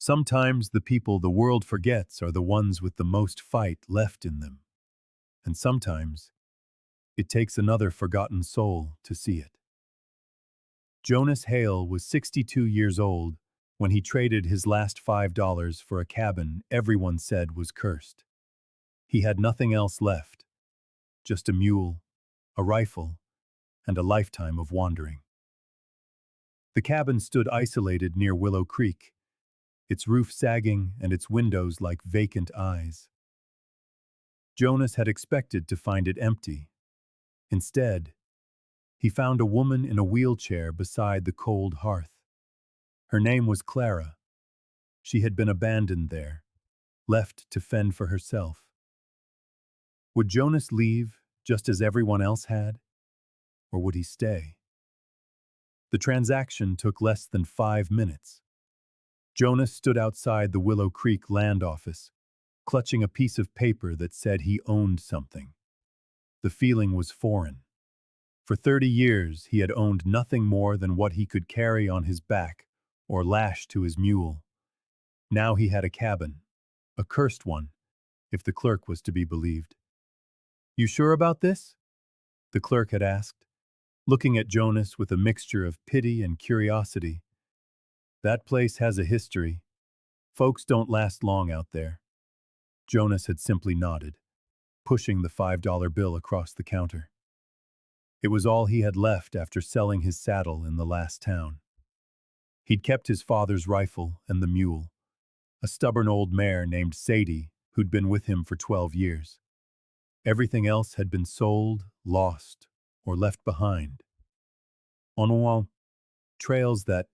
Sometimes the people the world forgets are the ones with the most fight left in them. And sometimes it takes another forgotten soul to see it. Jonas Hale was 62 years old when he traded his last $5 for a cabin everyone said was cursed. He had nothing else left, just a mule, a rifle, and a lifetime of wandering. The cabin stood isolated near Willow Creek, its roof sagging and its windows like vacant eyes. Jonas had expected to find it empty. Instead, he found a woman in a wheelchair beside the cold hearth. Her name was Clara. She had been abandoned there, left to fend for herself. Would Jonas leave just as everyone else had? Or would he stay? The transaction took less than 5 minutes. Jonas stood outside the Willow Creek land office, clutching a piece of paper that said he owned something. The feeling was foreign. For 30 years, he had owned nothing more than what he could carry on his back or lash to his mule. Now he had a cabin, a cursed one, if the clerk was to be believed. "You sure about this?" the clerk had asked, looking at Jonas with a mixture of pity and curiosity. "That place has a history. Folks don't last long out there." Jonas had simply nodded, pushing the $5 bill across the counter. It was all he had left after selling his saddle in the last town. He'd kept his father's rifle and the mule, a stubborn old mare named Sadie who'd been with him for 12 years. Everything else had been sold, lost, or left behind. On trails that,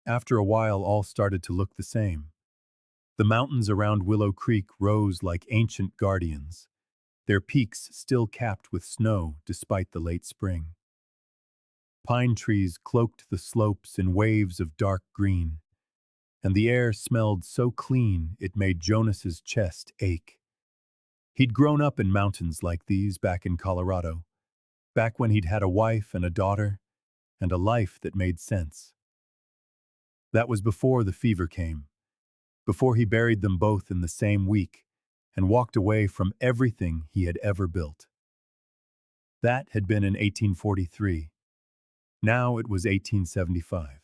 after a while, all started to look the same. The mountains around Willow Creek rose like ancient guardians, their peaks still capped with snow despite the late spring. Pine trees cloaked the slopes in waves of dark green, and the air smelled so clean it made Jonas's chest ache. He'd grown up in mountains like these back in Colorado, back when he'd had a wife and a daughter, and a life that made sense. That was before the fever came, before he buried them both in the same week and walked away from everything he had ever built. That had been in 1843. Now it was 1875.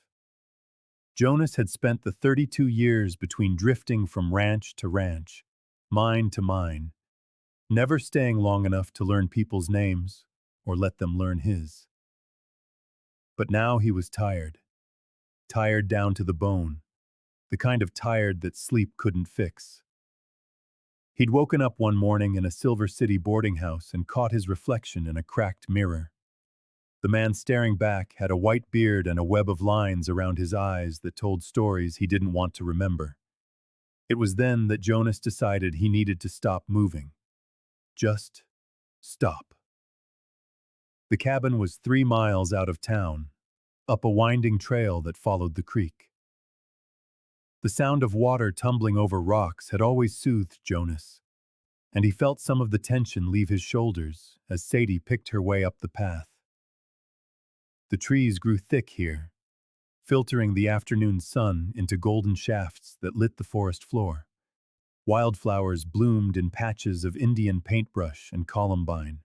Jonas had spent the 32 years between drifting from ranch to ranch, mine to mine, never staying long enough to learn people's names or let them learn his. But now he was tired down to the bone, the kind of tired that sleep couldn't fix. He'd woken up one morning in a Silver City boarding house and caught his reflection in a cracked mirror. The man staring back had a white beard and a web of lines around his eyes that told stories he didn't want to remember. It was then that Jonas decided he needed to stop moving. Just stop. The cabin was 3 miles out of town, up a winding trail that followed the creek. The sound of water tumbling over rocks had always soothed Jonas, and he felt some of the tension leave his shoulders as Sadie picked her way up the path. The trees grew thick here, filtering the afternoon sun into golden shafts that lit the forest floor. Wildflowers bloomed in patches of Indian paintbrush and columbine,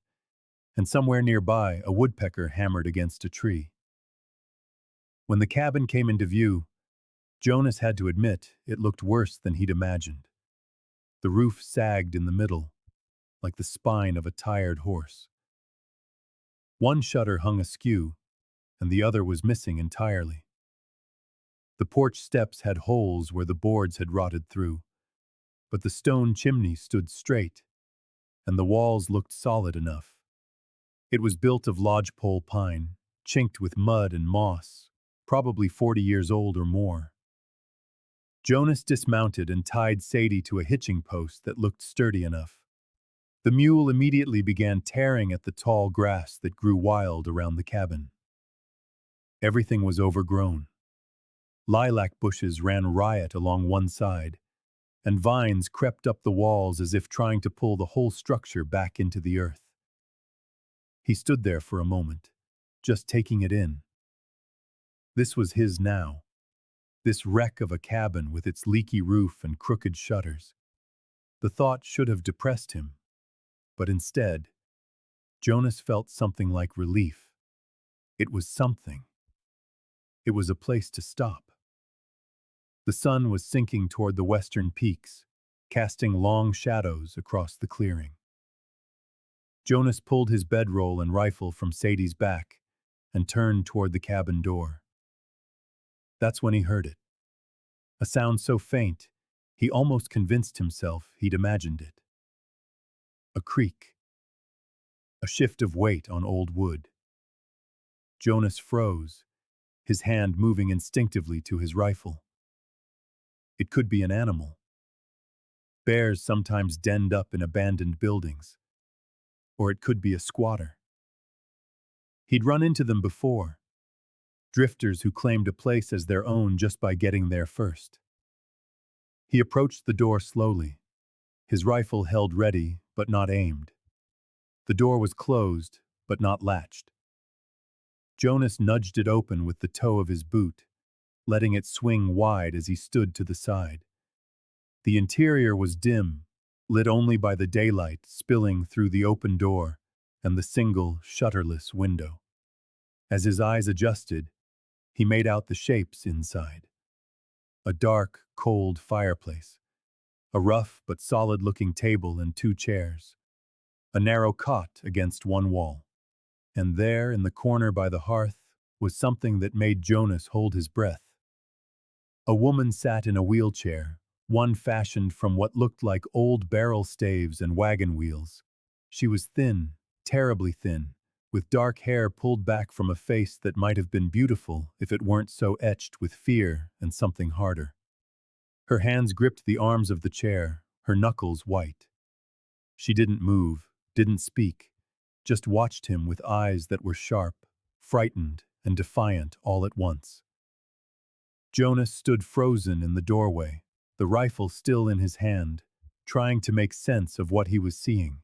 and somewhere nearby a woodpecker hammered against a tree. When the cabin came into view, Jonas had to admit it looked worse than he'd imagined. The roof sagged in the middle, like the spine of a tired horse. One shutter hung askew, and the other was missing entirely. The porch steps had holes where the boards had rotted through, but the stone chimney stood straight, and the walls looked solid enough. It was built of lodgepole pine, chinked with mud and moss, probably 40 years old or more. Jonas dismounted and tied Sadie to a hitching post that looked sturdy enough. The mule immediately began tearing at the tall grass that grew wild around the cabin. Everything was overgrown. Lilac bushes ran riot along one side, and vines crept up the walls as if trying to pull the whole structure back into the earth. He stood there for a moment, just taking it in. This was his now. This wreck of a cabin with its leaky roof and crooked shutters. The thought should have depressed him, but instead, Jonas felt something like relief. It was something. It was a place to stop. The sun was sinking toward the western peaks, casting long shadows across the clearing. Jonas pulled his bedroll and rifle from Sadie's back and turned toward the cabin door. That's when he heard it. A sound so faint, he almost convinced himself he'd imagined it. A creak. A shift of weight on old wood. Jonas froze, his hand moving instinctively to his rifle. It could be an animal. Bears sometimes denned up in abandoned buildings. Or it could be a squatter. He'd run into them before. Drifters who claimed a place as their own just by getting there first. He approached the door slowly, his rifle held ready but not aimed. The door was closed but not latched. Jonas nudged it open with the toe of his boot, letting it swing wide as he stood to the side. The interior was dim, lit only by the daylight spilling through the open door and the single, shutterless window. As his eyes adjusted, he made out the shapes inside. A dark, cold fireplace, a rough but solid-looking table and 2 chairs, a narrow cot against one wall. And there, in the corner by the hearth, was something that made Jonas hold his breath. A woman sat in a wheelchair, one fashioned from what looked like old barrel staves and wagon wheels. She was thin, terribly thin, with dark hair pulled back from a face that might have been beautiful if it weren't so etched with fear and something harder. Her hands gripped the arms of the chair, her knuckles white. She didn't move, didn't speak, just watched him with eyes that were sharp, frightened, and defiant all at once. Jonas stood frozen in the doorway, the rifle still in his hand, trying to make sense of what he was seeing.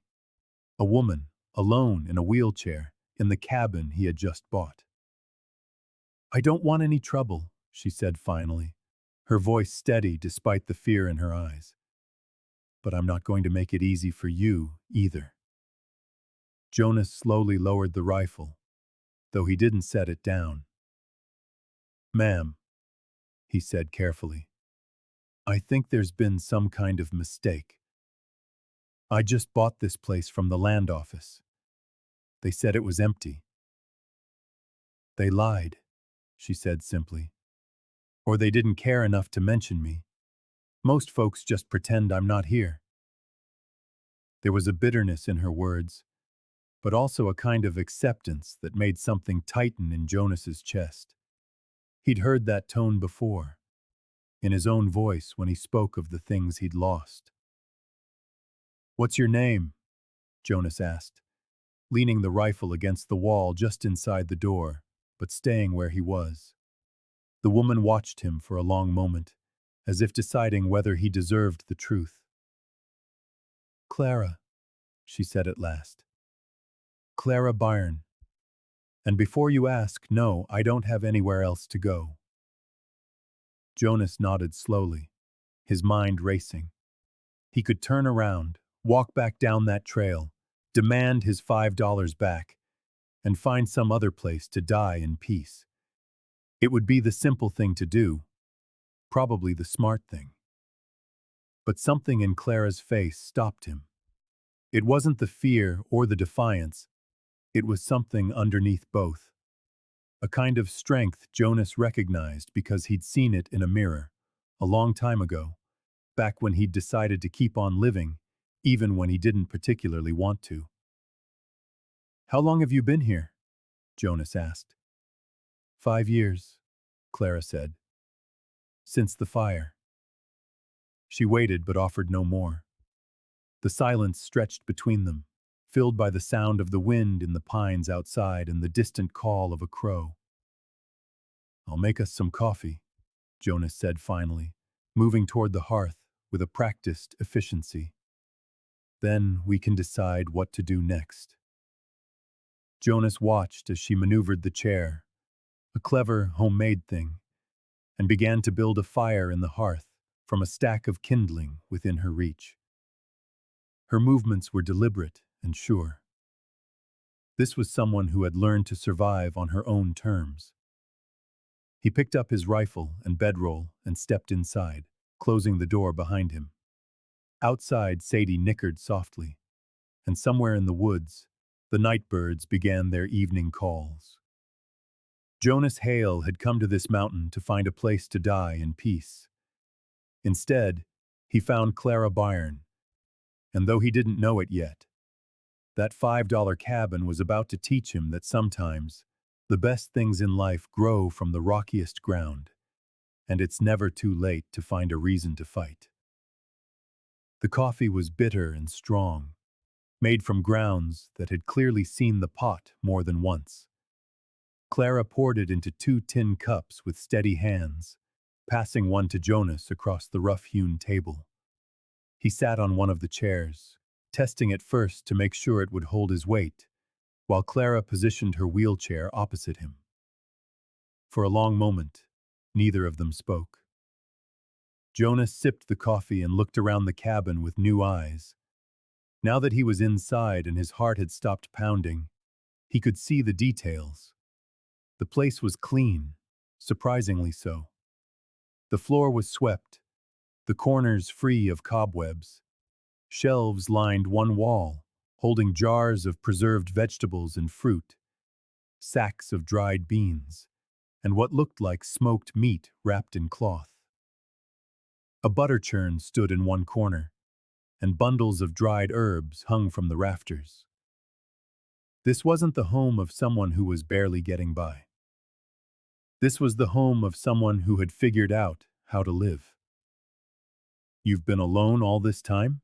A woman, alone in a wheelchair, in the cabin he had just bought. "I don't want any trouble," she said finally, her voice steady despite the fear in her eyes. "But I'm not going to make it easy for you, either." Jonas slowly lowered the rifle, though he didn't set it down. "Ma'am," he said carefully, "I think there's been some kind of mistake. I just bought this place from the land office. They said it was empty." "They lied," she said simply. "Or they didn't care enough to mention me. Most folks just pretend I'm not here." There was a bitterness in her words, but also a kind of acceptance that made something tighten in Jonas's chest. He'd heard that tone before, in his own voice when he spoke of the things he'd lost. "What's your name?" Jonas asked, leaning the rifle against the wall just inside the door, but staying where he was. The woman watched him for a long moment, as if deciding whether he deserved the truth. "Clara," she said at last. "Clara Byrne. And before you ask, no, I don't have anywhere else to go." Jonas nodded slowly, his mind racing. He could turn around, walk back down that trail, demand his $5 back, and find some other place to die in peace. It would be the simple thing to do, probably the smart thing. But something in Clara's face stopped him. It wasn't the fear or the defiance, it was something underneath both. A kind of strength Jonas recognized because he'd seen it in a mirror, a long time ago, back when he'd decided to keep on living, even when he didn't particularly want to. "How long have you been here?" Jonas asked. 5 years, Clara said. "Since the fire." She waited but offered no more. The silence stretched between them, filled by the sound of the wind in the pines outside and the distant call of a crow. "I'll make us some coffee," Jonas said finally, moving toward the hearth with a practiced efficiency. "Then we can decide what to do next." Jonas watched as she maneuvered the chair, a clever, homemade thing, and began to build a fire in the hearth from a stack of kindling within her reach. Her movements were deliberate and sure. This was someone who had learned to survive on her own terms. He picked up his rifle and bedroll and stepped inside, closing the door behind him. Outside, Sadie nickered softly, and somewhere in the woods, the night birds began their evening calls. Jonas Hale had come to this mountain to find a place to die in peace. Instead, he found Clara Byrne, and though he didn't know it yet, that $5 cabin was about to teach him that sometimes the best things in life grow from the rockiest ground, and it's never too late to find a reason to fight. The coffee was bitter and strong, made from grounds that had clearly seen the pot more than once. Clara poured it into 2 tin cups with steady hands, passing one to Jonas across the rough-hewn table. He sat on one of the chairs, testing it first to make sure it would hold his weight, while Clara positioned her wheelchair opposite him. For a long moment, neither of them spoke. Jonas sipped the coffee and looked around the cabin with new eyes. Now that he was inside and his heart had stopped pounding, he could see the details. The place was clean, surprisingly so. The floor was swept, the corners free of cobwebs. Shelves lined one wall, holding jars of preserved vegetables and fruit, sacks of dried beans, and what looked like smoked meat wrapped in cloth. A butter churn stood in one corner, and bundles of dried herbs hung from the rafters. This wasn't the home of someone who was barely getting by. This was the home of someone who had figured out how to live. "You've been alone all this time?"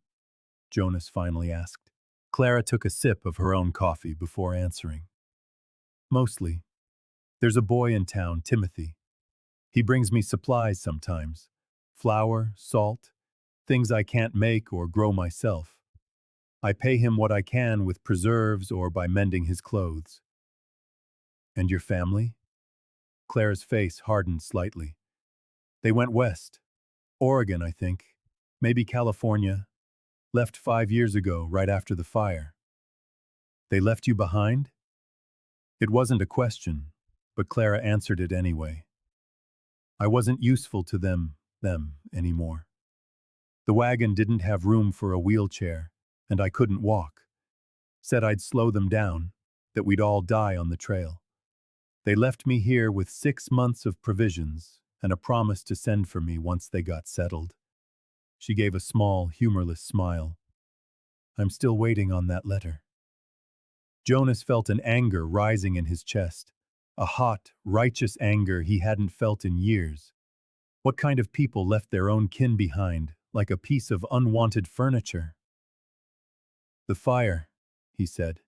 Jonas finally asked. Clara took a sip of her own coffee before answering. "Mostly. There's a boy in town, Timothy. He brings me supplies sometimes. Flour, salt, things I can't make or grow myself. I pay him what I can with preserves or by mending his clothes." "And your family?" Clara's face hardened slightly. "They went west. Oregon, I think. Maybe California. Left 5 years ago, right after the fire." "They left you behind?" It wasn't a question, but Clara answered it anyway. "I wasn't useful to them anymore. The wagon didn't have room for a wheelchair, and I couldn't walk. Said I'd slow them down, that we'd all die on the trail. They left me here with 6 months of provisions and a promise to send for me once they got settled." She gave a small, humorless smile. "I'm still waiting on that letter." Jonas felt an anger rising in his chest, a hot, righteous anger he hadn't felt in years. What kind of people left their own kin behind, like a piece of unwanted furniture? "The fire," he said.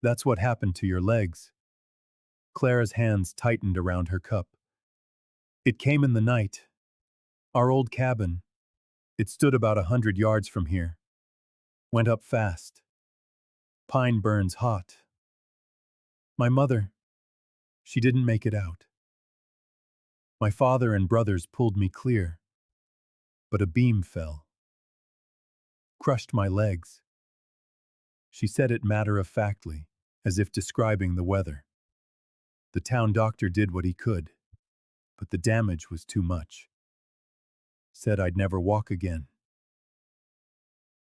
"That's what happened to your legs." Clara's hands tightened around her cup. "It came in the night. Our old cabin. It stood about 100 yards from here. Went up fast. Pine burns hot. My mother, she didn't make it out. My father and brothers pulled me clear, but a beam fell. Crushed my legs." She said it matter-of-factly, as if describing the weather. "The town doctor did what he could, but the damage was too much. Said I'd never walk again."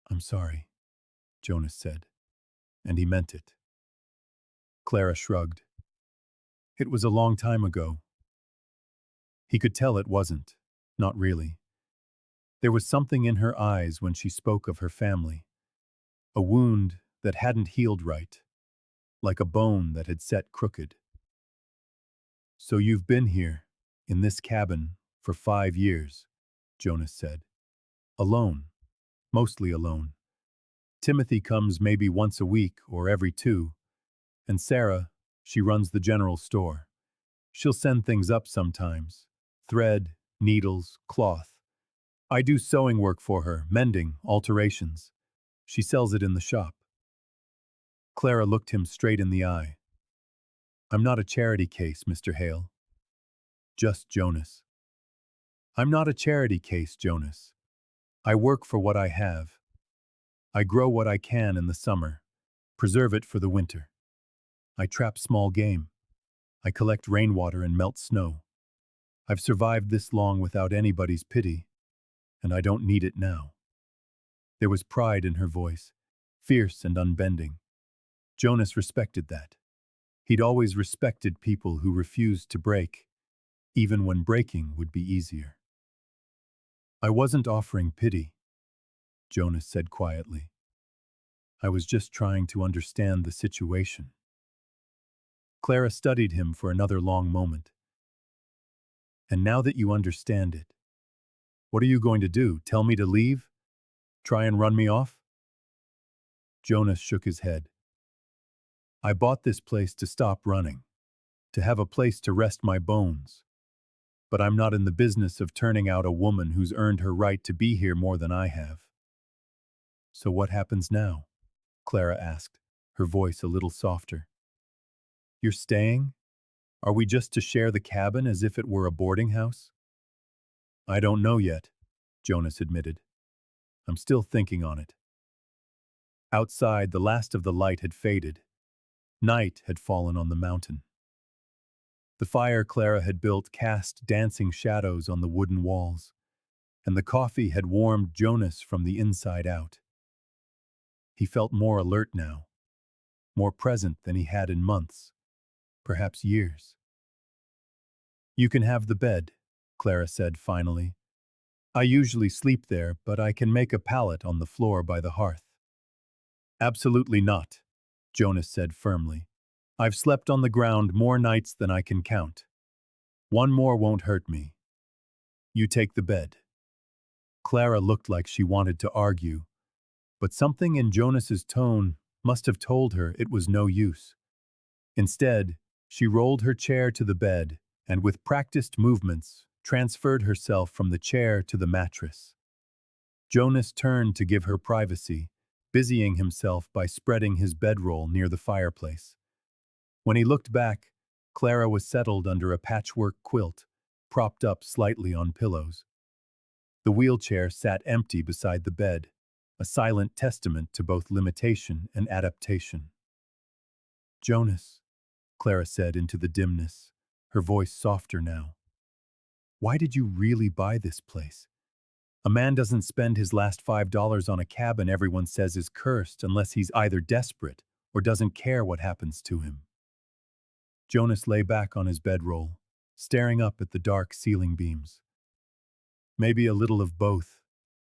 "I'm sorry," Jonas said, and he meant it. Clara shrugged. "It was a long time ago." He could tell it wasn't, not really. There was something in her eyes when she spoke of her family, a wound that hadn't healed right, like a bone that had set crooked. "So you've been here, in this cabin, for 5 years," Jonas said. "Alone, mostly alone. Timothy comes maybe once a week or every 2, and Sarah, she runs the general store. She'll send things up sometimes. Thread, needles, cloth. I do sewing work for her, mending, alterations. She sells it in the shop." Clara looked him straight in the eye. "I'm not a charity case, Mr. Hale. Just Jonas." I'm not a charity case, Jonas. I work for what I have. I grow what I can in the summer, preserve it for the winter. I trap small game. I collect rainwater and melt snow. I've survived this long without anybody's pity, and I don't need it now. There was pride in her voice, fierce and unbending. Jonas respected that. He'd always respected people who refused to break, even when breaking would be easier. I wasn't offering pity, Jonas said quietly. I was just trying to understand the situation. Clara studied him for another long moment. And now that you understand it, what are you going to do? Tell me to leave? Try and run me off? Jonas shook his head. I bought this place to stop running, to have a place to rest my bones. But I'm not in the business of turning out a woman who's earned her right to be here more than I have. So what happens now? Clara asked, her voice a little softer. You're staying? Are we just to share the cabin as if it were a boarding house? I don't know yet, Jonas admitted. I'm still thinking on it. Outside, the last of the light had faded. Night had fallen on the mountain. The fire Clara had built cast dancing shadows on the wooden walls, and the coffee had warmed Jonas from the inside out. He felt more alert now, more present than he had in months, perhaps years. You can have the bed, Clara said finally. I usually sleep there, but I can make a pallet on the floor by the hearth. Absolutely not, Jonas said firmly. I've slept on the ground more nights than I can count. One more won't hurt me. You take the bed. Clara looked like she wanted to argue, but something in Jonas's tone must have told her it was no use. Instead, she rolled her chair to the bed and with practiced movements transferred herself from the chair to the mattress. Jonas turned to give her privacy, busying himself by spreading his bedroll near the fireplace. When he looked back, Clara was settled under a patchwork quilt, propped up slightly on pillows. The wheelchair sat empty beside the bed, a silent testament to both limitation and adaptation. Jonas, Clara said into the dimness, her voice softer now. Why did you really buy this place? A man doesn't spend his last $5 on a cabin everyone says is cursed unless he's either desperate or doesn't care what happens to him. Jonas lay back on his bedroll, staring up at the dark ceiling beams. Maybe a little of both,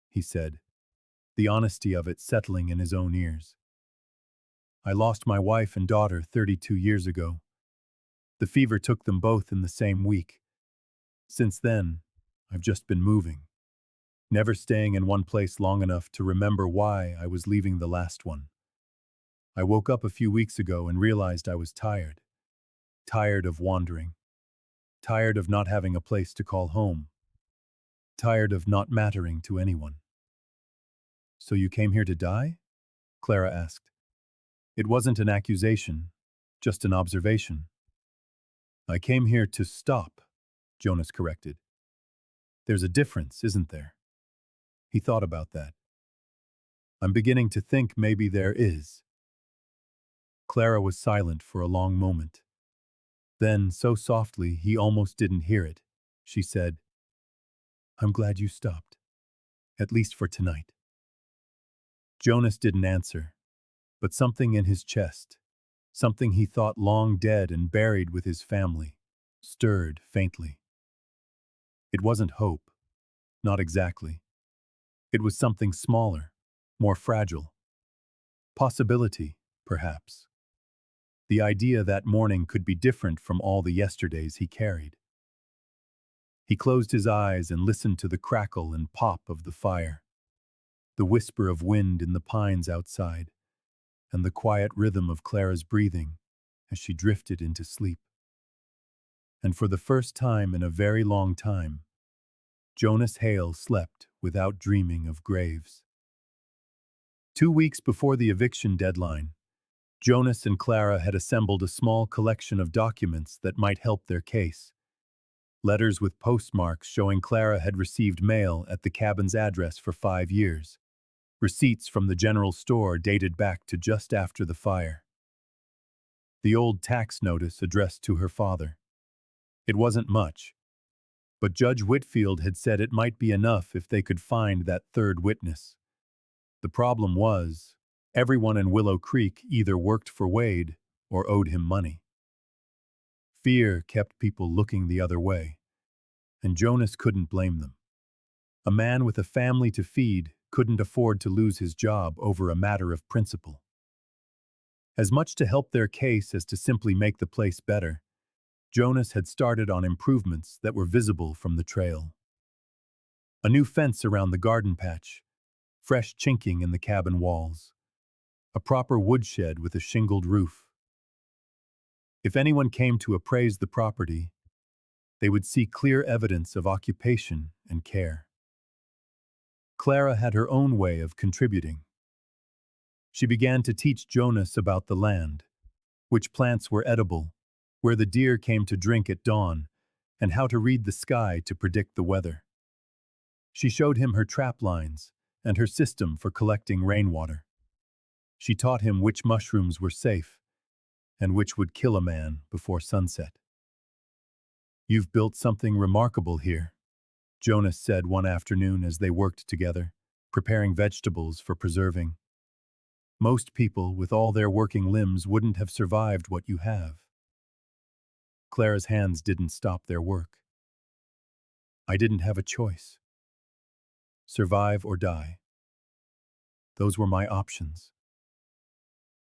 he said, the honesty of it settling in his own ears. I lost my wife and daughter 32 years ago. The fever took them both in the same week. Since then, I've just been moving, never staying in one place long enough to remember why I was leaving the last one. I woke up a few weeks ago and realized I was tired. Tired of wandering. Tired of not having a place to call home. Tired of not mattering to anyone. So you came here to die? Clara asked. It wasn't an accusation, just an observation. I came here to stop, Jonas corrected. There's a difference, isn't there? He thought about that. I'm beginning to think maybe there is. Clara was silent for a long moment. Then, so softly he almost didn't hear it, she said, I'm glad you stopped, at least for tonight. Jonas didn't answer, but something in his chest, something he thought long dead and buried with his family, stirred faintly. It wasn't hope, not exactly. It was something smaller, more fragile. Possibility, perhaps. The idea that morning could be different from all the yesterdays he carried. He closed his eyes and listened to the crackle and pop of the fire, the whisper of wind in the pines outside, and the quiet rhythm of Clara's breathing as she drifted into sleep. And for the first time in a very long time, Jonas Hale slept without dreaming of graves. 2 weeks before the eviction deadline, Jonas and Clara had assembled a small collection of documents that might help their case. Letters with postmarks showing Clara had received mail at the cabin's address for 5 years. Receipts from the general store dated back to just after the fire. The old tax notice addressed to her father. It wasn't much, but Judge Whitfield had said it might be enough if they could find that third witness. The problem was, everyone in Willow Creek either worked for Wade or owed him money. Fear kept people looking the other way, and Jonas couldn't blame them. A man with a family to feed couldn't afford to lose his job over a matter of principle. As much to help their case as to simply make the place better, Jonas had started on improvements that were visible from the trail. A new fence around the garden patch, fresh chinking in the cabin walls, a proper woodshed with a shingled roof. If anyone came to appraise the property, they would see clear evidence of occupation and care. Clara had her own way of contributing. She began to teach Jonas about the land, which plants were edible, where the deer came to drink at dawn, and how to read the sky to predict the weather. She showed him her trap lines and her system for collecting rainwater. She taught him which mushrooms were safe and which would kill a man before sunset. "You've built something remarkable here," Jonas said one afternoon as they worked together, preparing vegetables for preserving. "Most people with all their working limbs wouldn't have survived what you have." Clara's hands didn't stop their work. "I didn't have a choice. Survive or die. Those were my options.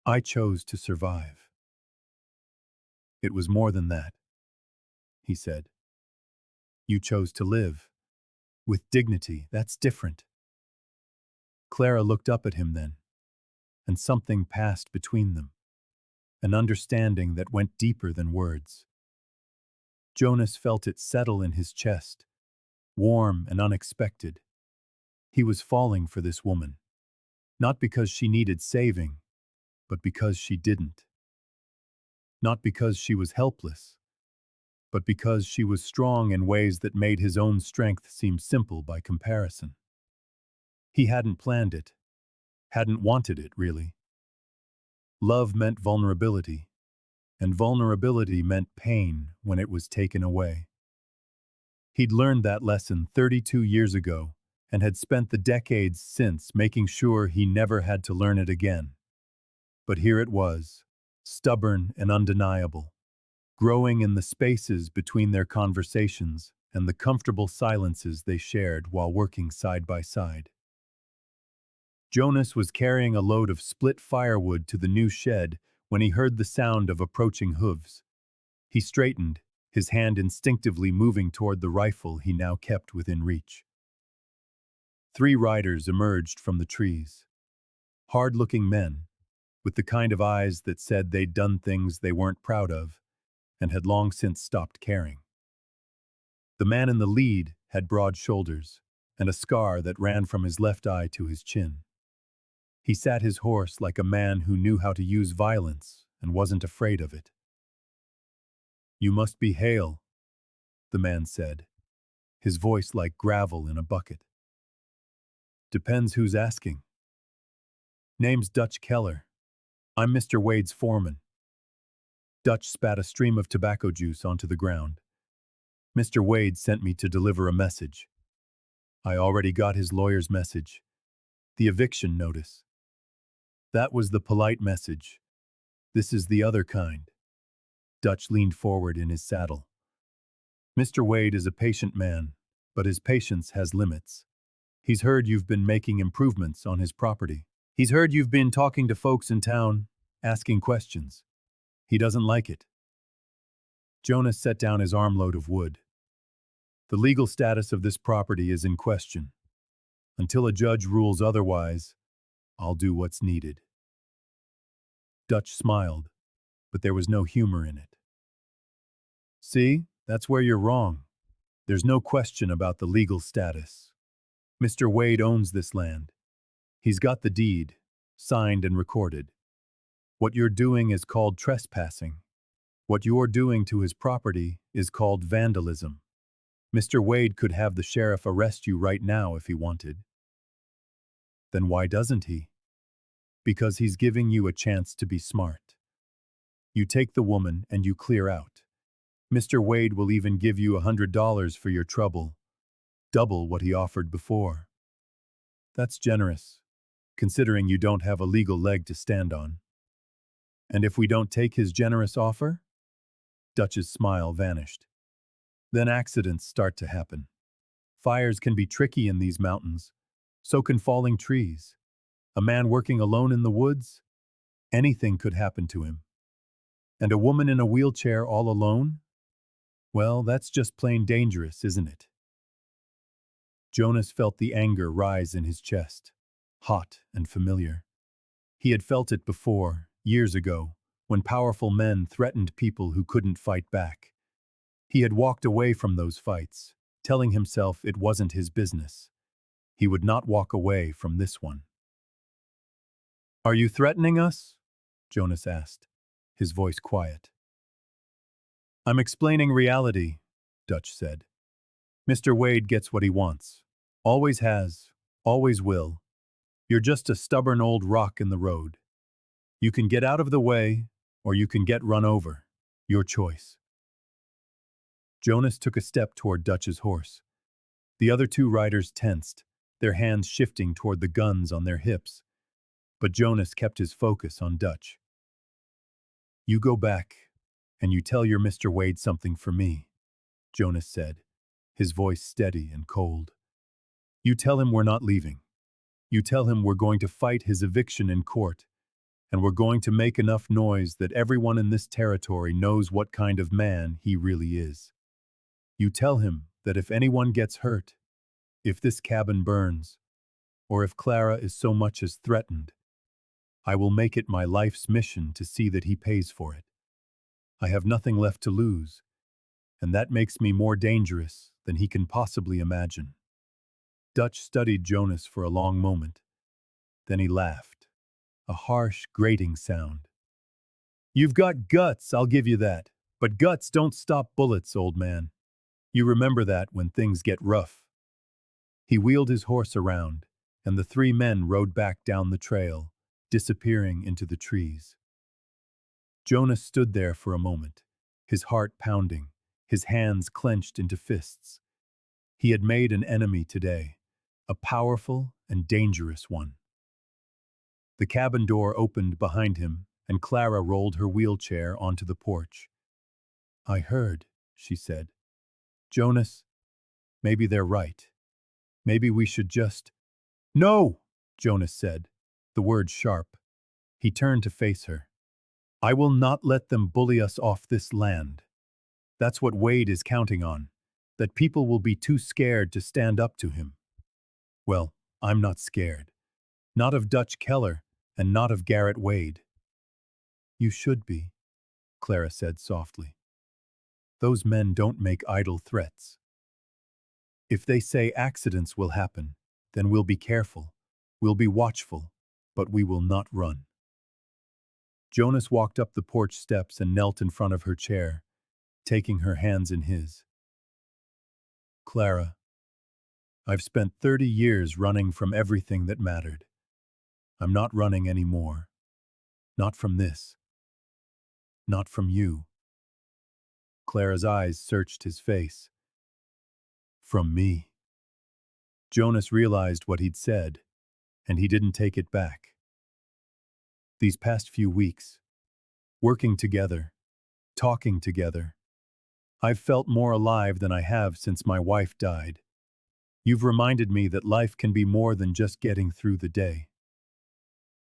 I chose to survive." "It was more than that," he said. "You chose to live. With dignity, that's different." Clara looked up at him then, and something passed between them, an understanding that went deeper than words. Jonas felt it settle in his chest, warm and unexpected. He was falling for this woman, not because she needed saving, but because she didn't. Not because she was helpless, but because she was strong in ways that made his own strength seem simple by comparison. He hadn't planned it, hadn't wanted it, really. Love meant vulnerability, and vulnerability meant pain when it was taken away. He'd learned that lesson 32 years ago and had spent the decades since making sure he never had to learn it again. But here it was, stubborn and undeniable, growing in the spaces between their conversations and the comfortable silences they shared while working side by side. Jonas was carrying a load of split firewood to the new shed when he heard the sound of approaching hooves. He straightened, his hand instinctively moving toward the rifle he now kept within reach. 3 riders emerged from the trees. Hard-looking men, with the kind of eyes that said they'd done things they weren't proud of and had long since stopped caring. The man in the lead had broad shoulders and a scar that ran from his left eye to his chin. He sat his horse like a man who knew how to use violence and wasn't afraid of it. "You must be Hale," the man said, his voice like gravel in a bucket. "Depends who's asking." "Name's Dutch Keller. I'm Mr. Wade's foreman." Dutch spat a stream of tobacco juice onto the ground. "Mr. Wade sent me to deliver a message. I already got his lawyer's message. The eviction notice. That was the polite message. This is the other kind." Dutch leaned forward in his saddle. "Mr. Wade is a patient man, but his patience has limits. He's heard you've been making improvements on his property. He's heard you've been talking to folks in town, asking questions. He doesn't like it." Jonas set down his armload of wood. "The legal status of this property is in question. Until a judge rules otherwise, I'll do what's needed." Dutch smiled, but there was no humor in it. "See, that's where you're wrong. There's no question about the legal status. Mr. Wade owns this land. He's got the deed, signed and recorded. What you're doing is called trespassing. What you're doing to his property is called vandalism. Mr. Wade could have the sheriff arrest you right now if he wanted. Then why doesn't he? Because he's giving you a chance to be smart. You take the woman and you clear out. Mr. Wade will even give you $100 for your trouble, double what he offered before. That's generous, considering you don't have a legal leg to stand on. And if we don't take his generous offer? Dutch's smile vanished. Then accidents start to happen. Fires can be tricky in these mountains. So can falling trees. A man working alone in the woods? Anything could happen to him. And a woman in a wheelchair all alone? Well, that's just plain dangerous, isn't it? Jonas felt the anger rise in his chest, hot and familiar. He had felt it before, years ago, when powerful men threatened people who couldn't fight back. He had walked away from those fights, telling himself it wasn't his business. He would not walk away from this one. "Are you threatening us?" Jonas asked, his voice quiet. "I'm explaining reality," Dutch said. "Mr. Wade gets what he wants. Always has, always will. You're just a stubborn old rock in the road. You can get out of the way, or you can get run over. Your choice." Jonas took a step toward Dutch's horse. The other two riders tensed, their hands shifting toward the guns on their hips. But Jonas kept his focus on Dutch. "You go back, and you tell your Mr. Wade something for me," Jonas said, his voice steady and cold. "You tell him we're not leaving. You tell him we're going to fight his eviction in court, and we're going to make enough noise that everyone in this territory knows what kind of man he really is. You tell him that if anyone gets hurt, if this cabin burns, or if Clara is so much as threatened, I will make it my life's mission to see that he pays for it. I have nothing left to lose, and that makes me more dangerous than he can possibly imagine." Dutch studied Jonas for a long moment. Then he laughed, a harsh, grating sound. "You've got guts, I'll give you that. But guts don't stop bullets, old man. You remember that when things get rough." He wheeled his horse around, and the three men rode back down the trail, disappearing into the trees. Jonas stood there for a moment, his heart pounding, his hands clenched into fists. He had made an enemy today, a powerful and dangerous one. The cabin door opened behind him, and Clara rolled her wheelchair onto the porch. "I heard," she said. "Jonas, maybe they're right. Maybe we should just—" "No!" Jonas said, the words sharp. He turned to face her. "I will not let them bully us off this land. That's what Wade is counting on, that people will be too scared to stand up to him. Well, I'm not scared. Not of Dutch Keller, and not of Garrett Wade." "You should be," Clara said softly. "Those men don't make idle threats. If they say accidents will happen, then we'll be careful, we'll be watchful, but we will not run." Jonas walked up the porch steps and knelt in front of her chair, taking her hands in his. "Clara, I've spent 30 years running from everything that mattered. I'm not running anymore. Not from this. Not from you." Clara's eyes searched his face. "From me." Jonas realized what he'd said, and he didn't take it back. These past few weeks, working together, talking together, I've felt more alive than I have since my wife died. You've reminded me that life can be more than just getting through the day.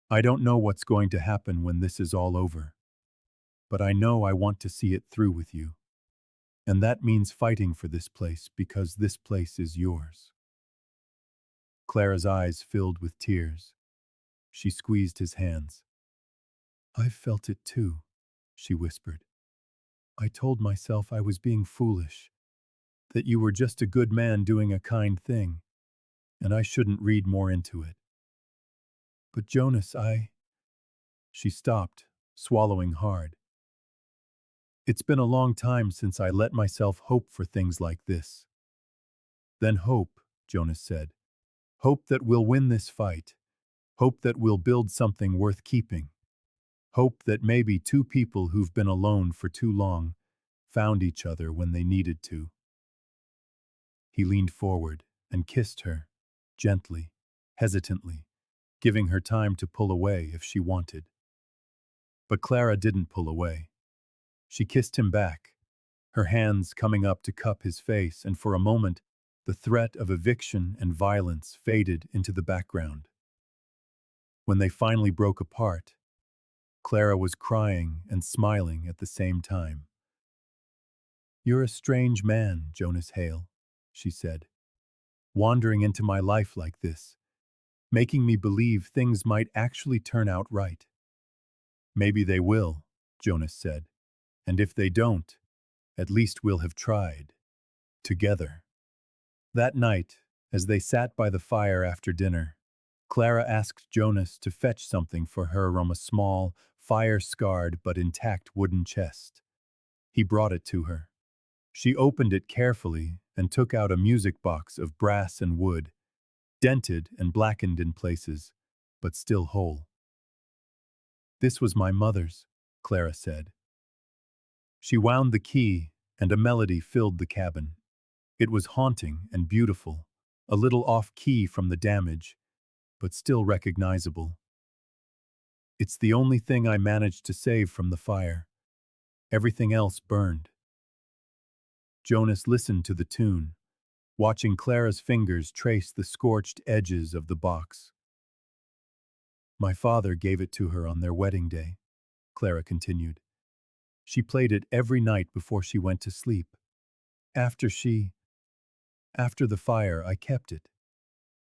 I don't know what's going to happen when this is all over, but I know I want to see it through with you. And that means fighting for this place because this place is yours." Clara's eyes filled with tears. She squeezed his hands. "I've felt it too," she whispered. "I told myself I was being foolish, that you were just a good man doing a kind thing, and I shouldn't read more into it. But Jonas, She stopped, swallowing hard. "It's been a long time since I let myself hope for things like this. Then hope, Jonas said. Hope that we'll win this fight. Hope that we'll build something worth keeping. Hope that maybe two people who've been alone for too long found each other when they needed to. He leaned forward and kissed her, gently, hesitantly, giving her time to pull away if she wanted. But Clara didn't pull away. She kissed him back, her hands coming up to cup his face, and for a moment, the threat of eviction and violence faded into the background. When they finally broke apart, Clara was crying and smiling at the same time. "You're a strange man, Jonas Hale," she said, "wandering into my life like this, making me believe things might actually turn out right." "Maybe they will," Jonas said, "and if they don't, at least we'll have tried. Together." That night, as they sat by the fire after dinner, Clara asked Jonas to fetch something for her from a small, fire-scarred but intact wooden chest. He brought it to her. She opened it carefully and took out a music box of brass and wood, dented and blackened in places, but still whole. "This was my mother's," Clara said. She wound the key, and a melody filled the cabin. It was haunting and beautiful, a little off-key from the damage, but still recognizable. "It's the only thing I managed to save from the fire. Everything else burned." Jonas listened to the tune, watching Clara's fingers trace the scorched edges of the box. "My father gave it to her on their wedding day," Clara continued. "She played it every night before she went to sleep. After the fire, I kept it.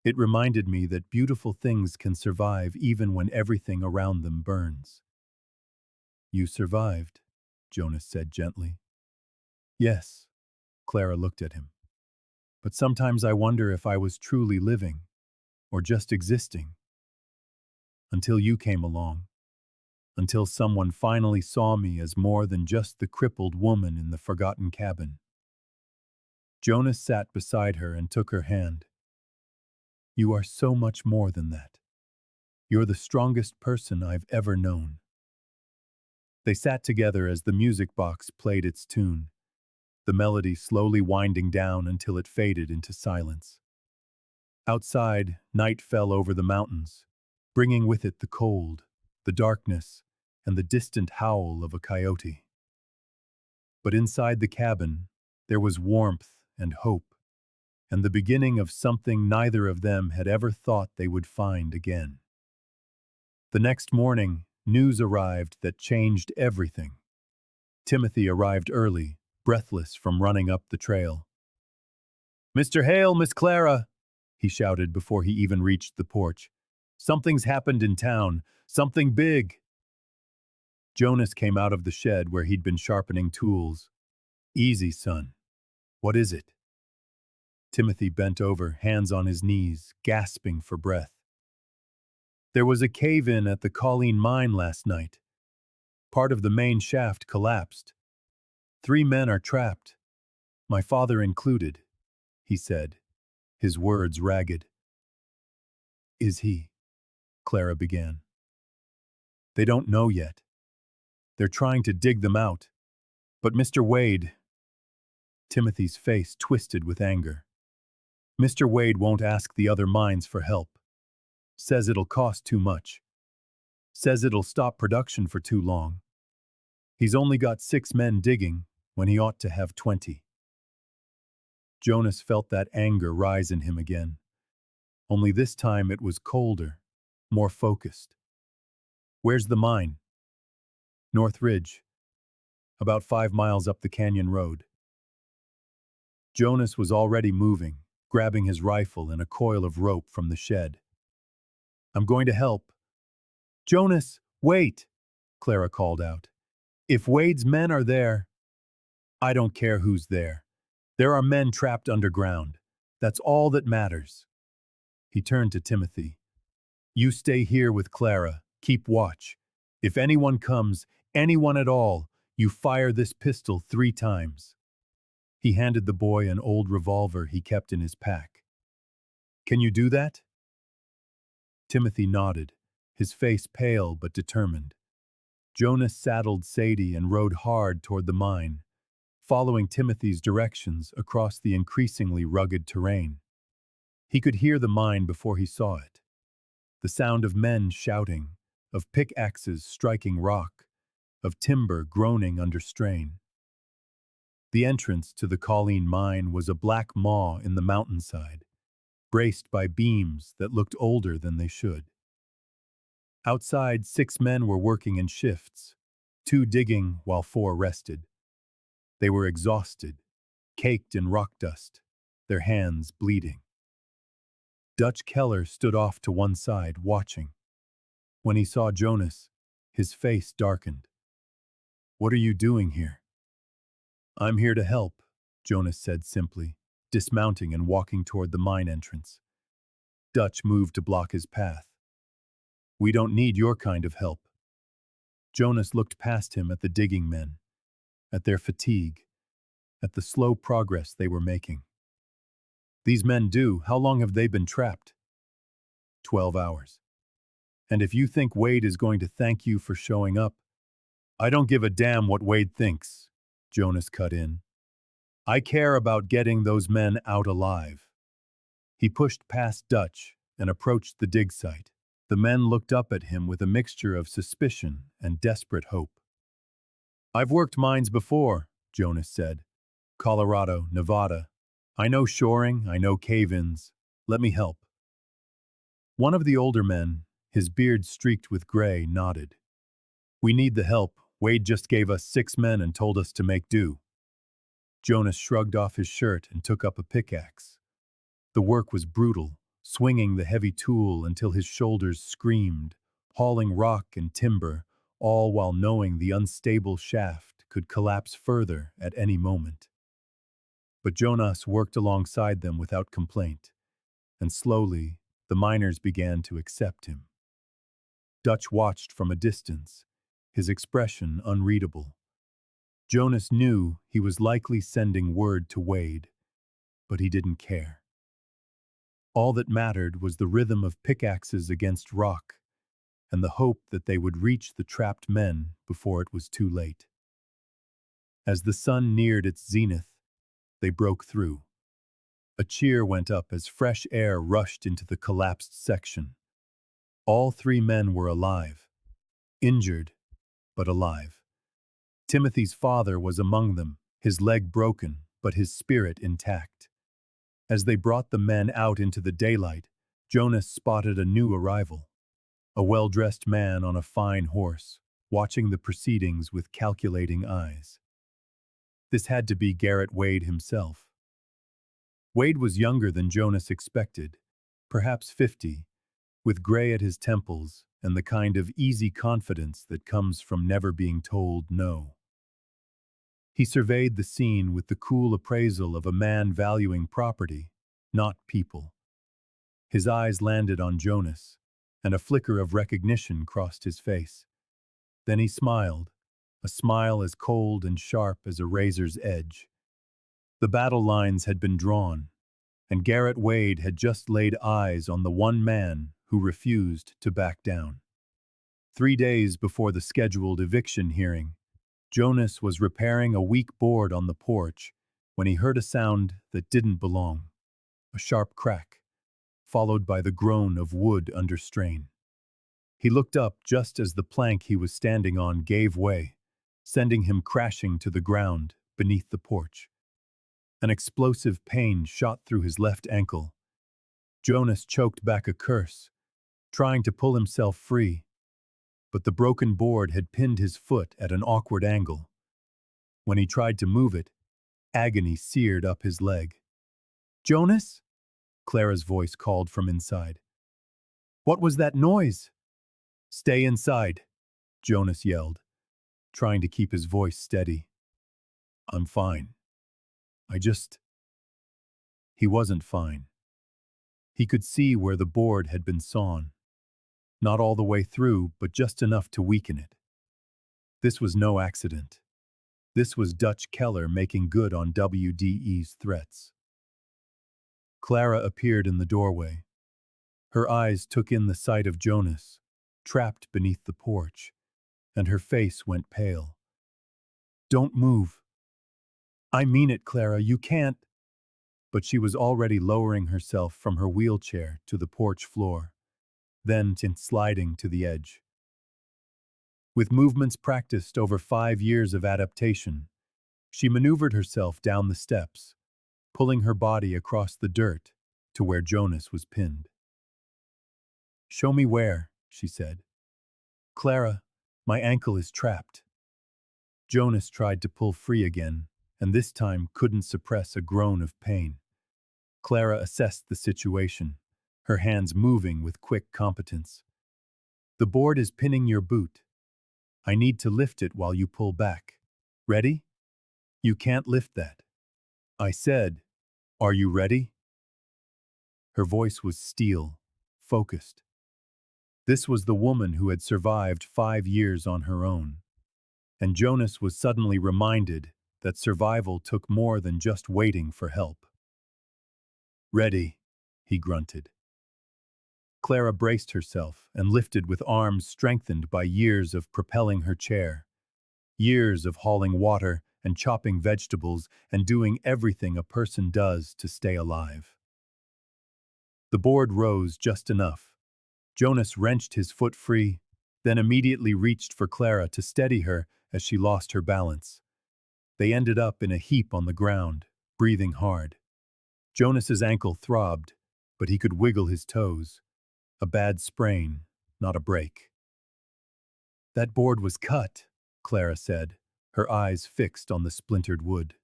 It reminded me that beautiful things can survive even when everything around them burns." "You survived," Jonas said gently. "Yes," Clara looked at him. "But sometimes I wonder if I was truly living, or just existing. Until you came along. Until someone finally saw me as more than just the crippled woman in the forgotten cabin." Jonas sat beside her and took her hand. "You are so much more than that. You're the strongest person I've ever known." They sat together as the music box played its tune, the melody slowly winding down until it faded into silence. Outside, night fell over the mountains, bringing with it the cold, the darkness, and the distant howl of a coyote. But inside the cabin, there was warmth and hope, and the beginning of something neither of them had ever thought they would find again. The next morning, news arrived that changed everything. Timothy arrived early, breathless from running up the trail. "Mr. Hale, Miss Clara," he shouted before he even reached the porch. "Something's happened in town. Something big." Jonas came out of the shed where he'd been sharpening tools. "Easy, son. What is it?" Timothy bent over, hands on his knees, gasping for breath. "There was a cave-in at the Colleen mine last night. Part of the main shaft collapsed. 3 men are trapped, my father included," he said, his words ragged. "Is he?" Clara began. "They don't know yet. They're trying to dig them out. But Mr. Wade—" Timothy's face twisted with anger. "Mr. Wade won't ask the other mines for help. Says it'll cost too much. Says it'll stop production for too long. He's only got 6 men digging when he ought to have 20. Jonas felt that anger rise in him again. Only this time it was colder, more focused. "Where's the mine?" "North Ridge. About 5 miles up the canyon road." Jonas was already moving, grabbing his rifle and a coil of rope from the shed. "I'm going to help." "Jonas, wait!" Clara called out. "If Wade's men are there—" "I don't care who's there. There are men trapped underground. That's all that matters." He turned to Timothy. "You stay here with Clara. Keep watch. If anyone comes, anyone at all, you fire this pistol 3 times." He handed the boy an old revolver he kept in his pack. Can you do that? Timothy nodded, his face pale but determined. Jonas saddled Sadie and rode hard toward the mine, following Timothy's directions across the increasingly rugged terrain. He could hear the mine before he saw it. The sound of men shouting, of pickaxes striking rock, of timber groaning under strain. The entrance to the Colleen mine was a black maw in the mountainside, braced by beams that looked older than they should. Outside, 6 men were working in shifts, 2 digging while 4 rested. They were exhausted, caked in rock dust, their hands bleeding. Dutch Keller stood off to one side, watching. When he saw Jonas, his face darkened. "What are you doing here?" "I'm here to help," Jonas said simply, dismounting and walking toward the mine entrance. Dutch moved to block his path. "We don't need your kind of help." Jonas looked past him at the digging men, at their fatigue, at the slow progress they were making. "These men do. How long have they been trapped?" 12 hours. "And if you think Wade is going to thank you for showing up—" "I don't give a damn what Wade thinks," Jonas cut in. "I care about getting those men out alive." He pushed past Dutch and approached the dig site. The men looked up at him with a mixture of suspicion and desperate hope. "I've worked mines before," Jonas said. "Colorado, Nevada. I know shoring, I know cave-ins. Let me help." One of the older men, his beard streaked with gray, nodded. "We need the help. Wade just gave us 6 men and told us to make do." Jonas shrugged off his shirt and took up a pickaxe. The work was brutal, swinging the heavy tool until his shoulders screamed, hauling rock and timber, all while knowing the unstable shaft could collapse further at any moment. But Jonas worked alongside them without complaint, and slowly the miners began to accept him. Dutch watched from a distance, his expression unreadable. Jonas knew he was likely sending word to Wade, but he didn't care. All that mattered was the rhythm of pickaxes against rock, and the hope that they would reach the trapped men before it was too late. As the sun neared its zenith, they broke through. A cheer went up as fresh air rushed into the collapsed section. All 3 men were alive, injured, but alive. Timothy's father was among them, his leg broken, but his spirit intact. As they brought the men out into the daylight, Jonas spotted a new arrival. A well-dressed man on a fine horse, watching the proceedings with calculating eyes. This had to be Garrett Wade himself. Wade was younger than Jonas expected, perhaps 50, with gray at his temples and the kind of easy confidence that comes from never being told no. He surveyed the scene with the cool appraisal of a man valuing property, not people. His eyes landed on Jonas, and a flicker of recognition crossed his face. Then he smiled, a smile as cold and sharp as a razor's edge. The battle lines had been drawn, and Garrett Wade had just laid eyes on the one man who refused to back down. 3 days before the scheduled eviction hearing, Jonas was repairing a weak board on the porch when he heard a sound that didn't belong, a sharp crack, followed by the groan of wood under strain. He looked up just as the plank he was standing on gave way, sending him crashing to the ground beneath the porch. An explosive pain shot through his left ankle. Jonas choked back a curse, trying to pull himself free, but the broken board had pinned his foot at an awkward angle. When he tried to move it, agony seared up his leg. "Jonas?" Clara's voice called from inside. "What was that noise?" "Stay inside," Jonas yelled, trying to keep his voice steady. "I'm fine. He wasn't fine. He could see where the board had been sawn. Not all the way through, but just enough to weaken it. This was no accident. This was Dutch Keller making good on WDE's threats. Clara appeared in the doorway. Her eyes took in the sight of Jonas, trapped beneath the porch, and her face went pale. "Don't move." "I mean it, Clara, you can't." But she was already lowering herself from her wheelchair to the porch floor, then sliding to the edge. With movements practiced over 5 years of adaptation, she maneuvered herself down the steps, pulling her body across the dirt to where Jonas was pinned. "Show me where," she said. "Clara, my ankle is trapped." Jonas tried to pull free again, and this time couldn't suppress a groan of pain. Clara assessed the situation, her hands moving with quick competence. "The board is pinning your boot. I need to lift it while you pull back. Ready? You can't lift that." I said, "Are you ready?" Her voice was steel, focused. This was the woman who had survived 5 years on her own. And Jonas was suddenly reminded that survival took more than just waiting for help. "Ready," he grunted. Clara braced herself and lifted with arms strengthened by years of propelling her chair. Years of hauling water and chopping vegetables and doing everything a person does to stay alive. The board rose just enough. Jonas wrenched his foot free, then immediately reached for Clara to steady her as she lost her balance. They ended up in a heap on the ground, breathing hard. Jonas's ankle throbbed, but he could wiggle his toes. A bad sprain, not a break. "That board was cut," Clara said, her eyes fixed on the splintered wood.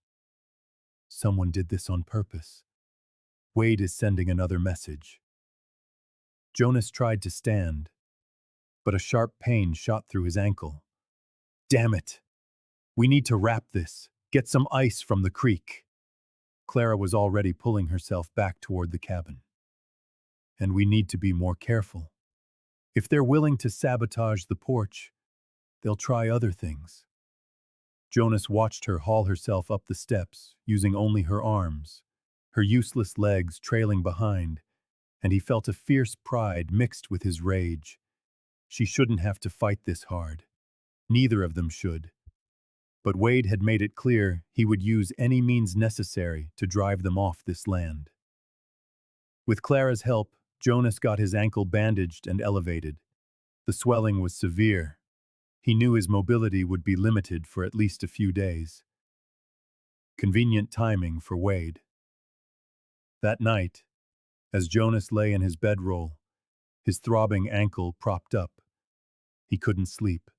"Someone did this on purpose. Wade is sending another message." Jonas tried to stand, but a sharp pain shot through his ankle. "Damn it! We need to wrap this. Get some ice from the creek." Clara was already pulling herself back toward the cabin. "And we need to be more careful. If they're willing to sabotage the porch, they'll try other things." Jonas watched her haul herself up the steps, using only her arms, her useless legs trailing behind, and he felt a fierce pride mixed with his rage. She shouldn't have to fight this hard. Neither of them should. But Wade had made it clear he would use any means necessary to drive them off this land. With Clara's help, Jonas got his ankle bandaged and elevated. The swelling was severe. He knew his mobility would be limited for at least a few days. Convenient timing for Wade. That night, as Jonas lay in his bedroll, his throbbing ankle propped up, he couldn't sleep.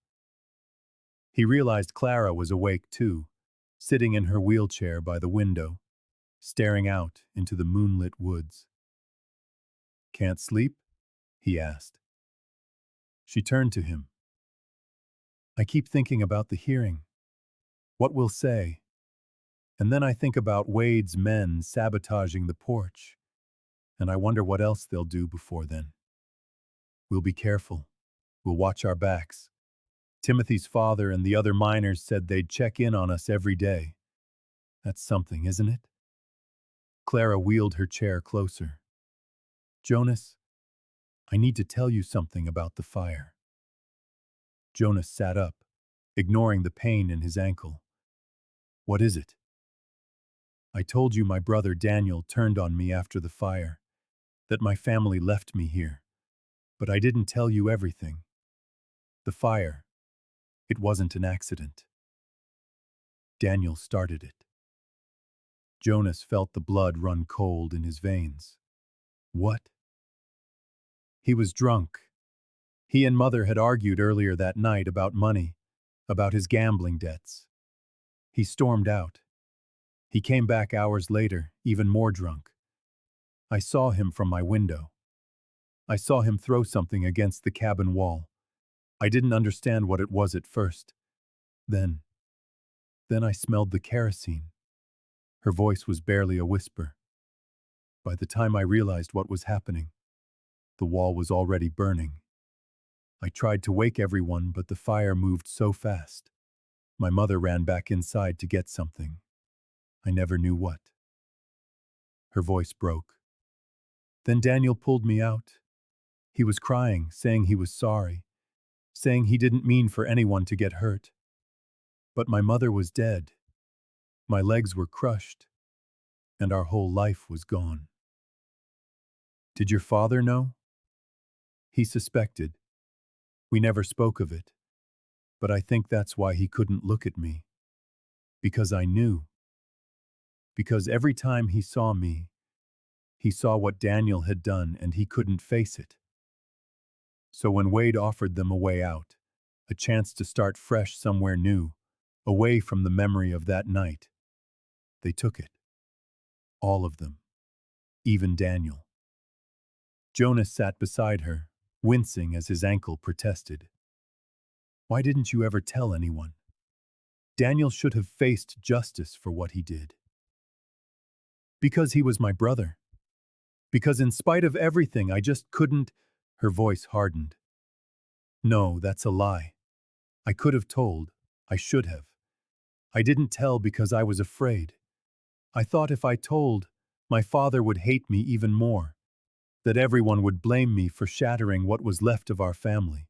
He realized Clara was awake too, sitting in her wheelchair by the window, staring out into the moonlit woods. "Can't sleep?" he asked. She turned to him. "I keep thinking about the hearing. What we'll say. And then I think about Wade's men sabotaging the porch, and I wonder what else they'll do before then. We'll be careful. We'll watch our backs. Timothy's father and the other miners said they'd check in on us every day. That's something, isn't it?" Clara wheeled her chair closer. "Jonas, I need to tell you something about the fire." Jonas sat up, ignoring the pain in his ankle. "What is it?" "I told you my brother Daniel turned on me after the fire, that my family left me here. But I didn't tell you everything. The fire, it wasn't an accident. Daniel started it." Jonas felt the blood run cold in his veins. "What?" "He was drunk. He and Mother had argued earlier that night about money, about his gambling debts. He stormed out. He came back hours later, even more drunk. I saw him from my window. I saw him throw something against the cabin wall. I didn't understand what it was at first. Then I smelled the kerosene." Her voice was barely a whisper. "By the time I realized what was happening, the wall was already burning. I tried to wake everyone, but the fire moved so fast. My mother ran back inside to get something. I never knew what. Her voice broke. Then Daniel pulled me out. He was crying, saying he was sorry, saying he didn't mean for anyone to get hurt. But my mother was dead. My legs were crushed, and our whole life was gone. Did your father know? He suspected. We never spoke of it. But I think that's why he couldn't look at me. Because I knew. Because every time he saw me, he saw what Daniel had done and he couldn't face it. So when Wade offered them a way out, a chance to start fresh somewhere new, away from the memory of that night, they took it. All of them. Even Daniel. Jonas sat beside her, wincing as his ankle protested. Why didn't you ever tell anyone? Daniel should have faced justice for what he did. Because he was my brother. Because in spite of everything, I just couldn't. Her voice hardened. No, that's a lie. I could have told. I should have. I didn't tell because I was afraid. I thought if I told, my father would hate me even more, that everyone would blame me for shattering what was left of our family.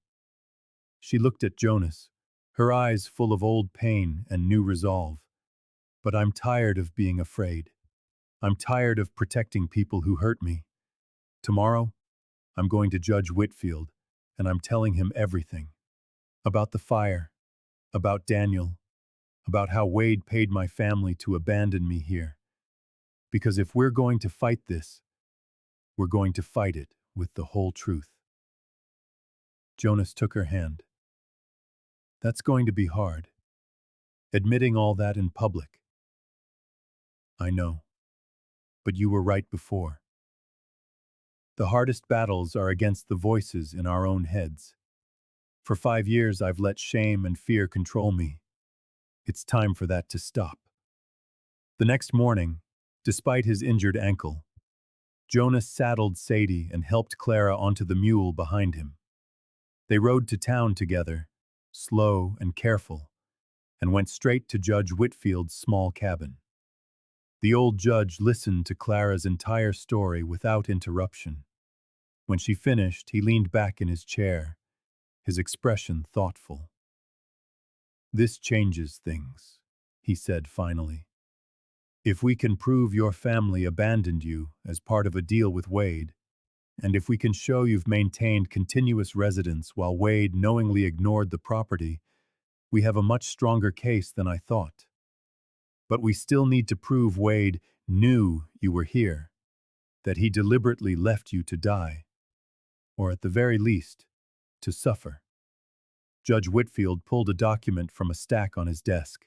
She looked at Jonas, her eyes full of old pain and new resolve. But I'm tired of being afraid. I'm tired of protecting people who hurt me. Tomorrow, I'm going to Judge Whitfield, and I'm telling him everything. About the fire, about Daniel, about how Wade paid my family to abandon me here. Because if we're going to fight this, we're going to fight it with the whole truth. Jonas took her hand. That's going to be hard. Admitting all that in public. I know. But you were right before. The hardest battles are against the voices in our own heads. For 5 years, I've let shame and fear control me. It's time for that to stop. The next morning, despite his injured ankle, Jonas saddled Sadie and helped Clara onto the mule behind him. They rode to town together, slow and careful, and went straight to Judge Whitfield's small cabin. The old judge listened to Clara's entire story without interruption. When she finished, he leaned back in his chair, his expression thoughtful. This changes things, he said finally. If we can prove your family abandoned you as part of a deal with Wade, and if we can show you've maintained continuous residence while Wade knowingly ignored the property, we have a much stronger case than I thought. But we still need to prove Wade knew you were here, that he deliberately left you to die, or at the very least, to suffer. Judge Whitfield pulled a document from a stack on his desk.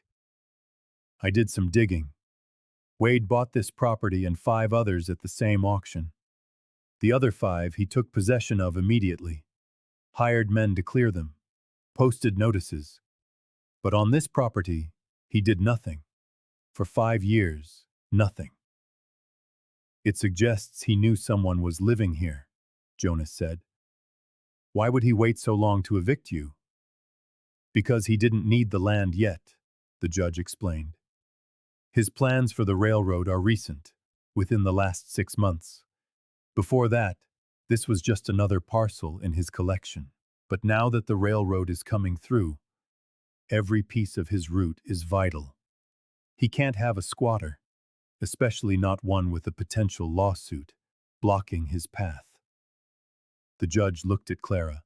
I did some digging. Wade bought this property and 5 others at the same auction. The other 5 he took possession of immediately, hired men to clear them, posted notices. But on this property, he did nothing. For 5 years, nothing. It suggests he knew someone was living here, Jonas said. Why would he wait so long to evict you? Because he didn't need the land yet, the judge explained. His plans for the railroad are recent, within the last 6 months. Before that, this was just another parcel in his collection. But now that the railroad is coming through, every piece of his route is vital. He can't have a squatter, especially not one with a potential lawsuit, blocking his path. The judge looked at Clara.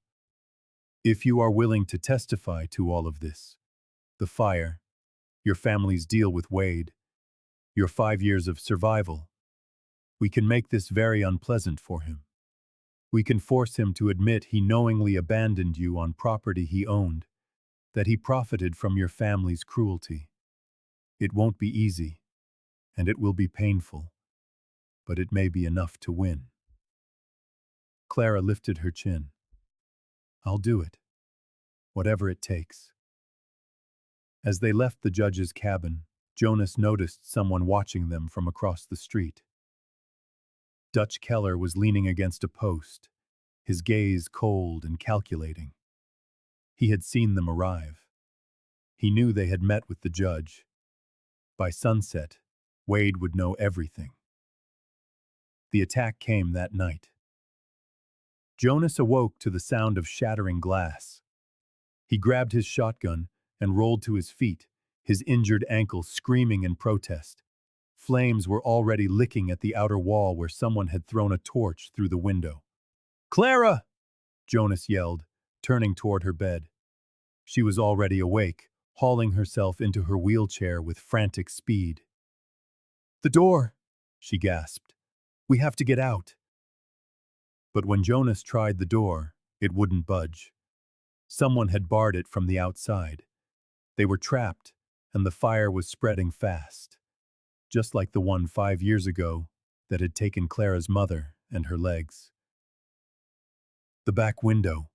If you are willing to testify to all of this, the fire, your family's deal with Wade, your 5 years of survival, we can make this very unpleasant for him. We can force him to admit he knowingly abandoned you on property he owned, that he profited from your family's cruelty. It won't be easy, and it will be painful, but it may be enough to win. Clara lifted her chin. I'll do it, whatever it takes. As they left the judge's cabin, Jonas noticed someone watching them from across the street. Dutch Keller was leaning against a post, his gaze cold and calculating. He had seen them arrive. He knew they had met with the judge. By sunset, Wade would know everything. The attack came that night. Jonas awoke to the sound of shattering glass. He grabbed his shotgun and rolled to his feet, his injured ankle screaming in protest. Flames were already licking at the outer wall where someone had thrown a torch through the window. "Clara!" Jonas yelled, turning toward her bed. She was already awake, hauling herself into her wheelchair with frantic speed. "The door!" she gasped. "We have to get out." But when Jonas tried the door, it wouldn't budge. Someone had barred it from the outside. They were trapped, and the fire was spreading fast, just like the one 5 years ago that had taken Clara's mother and her legs. "The back window,"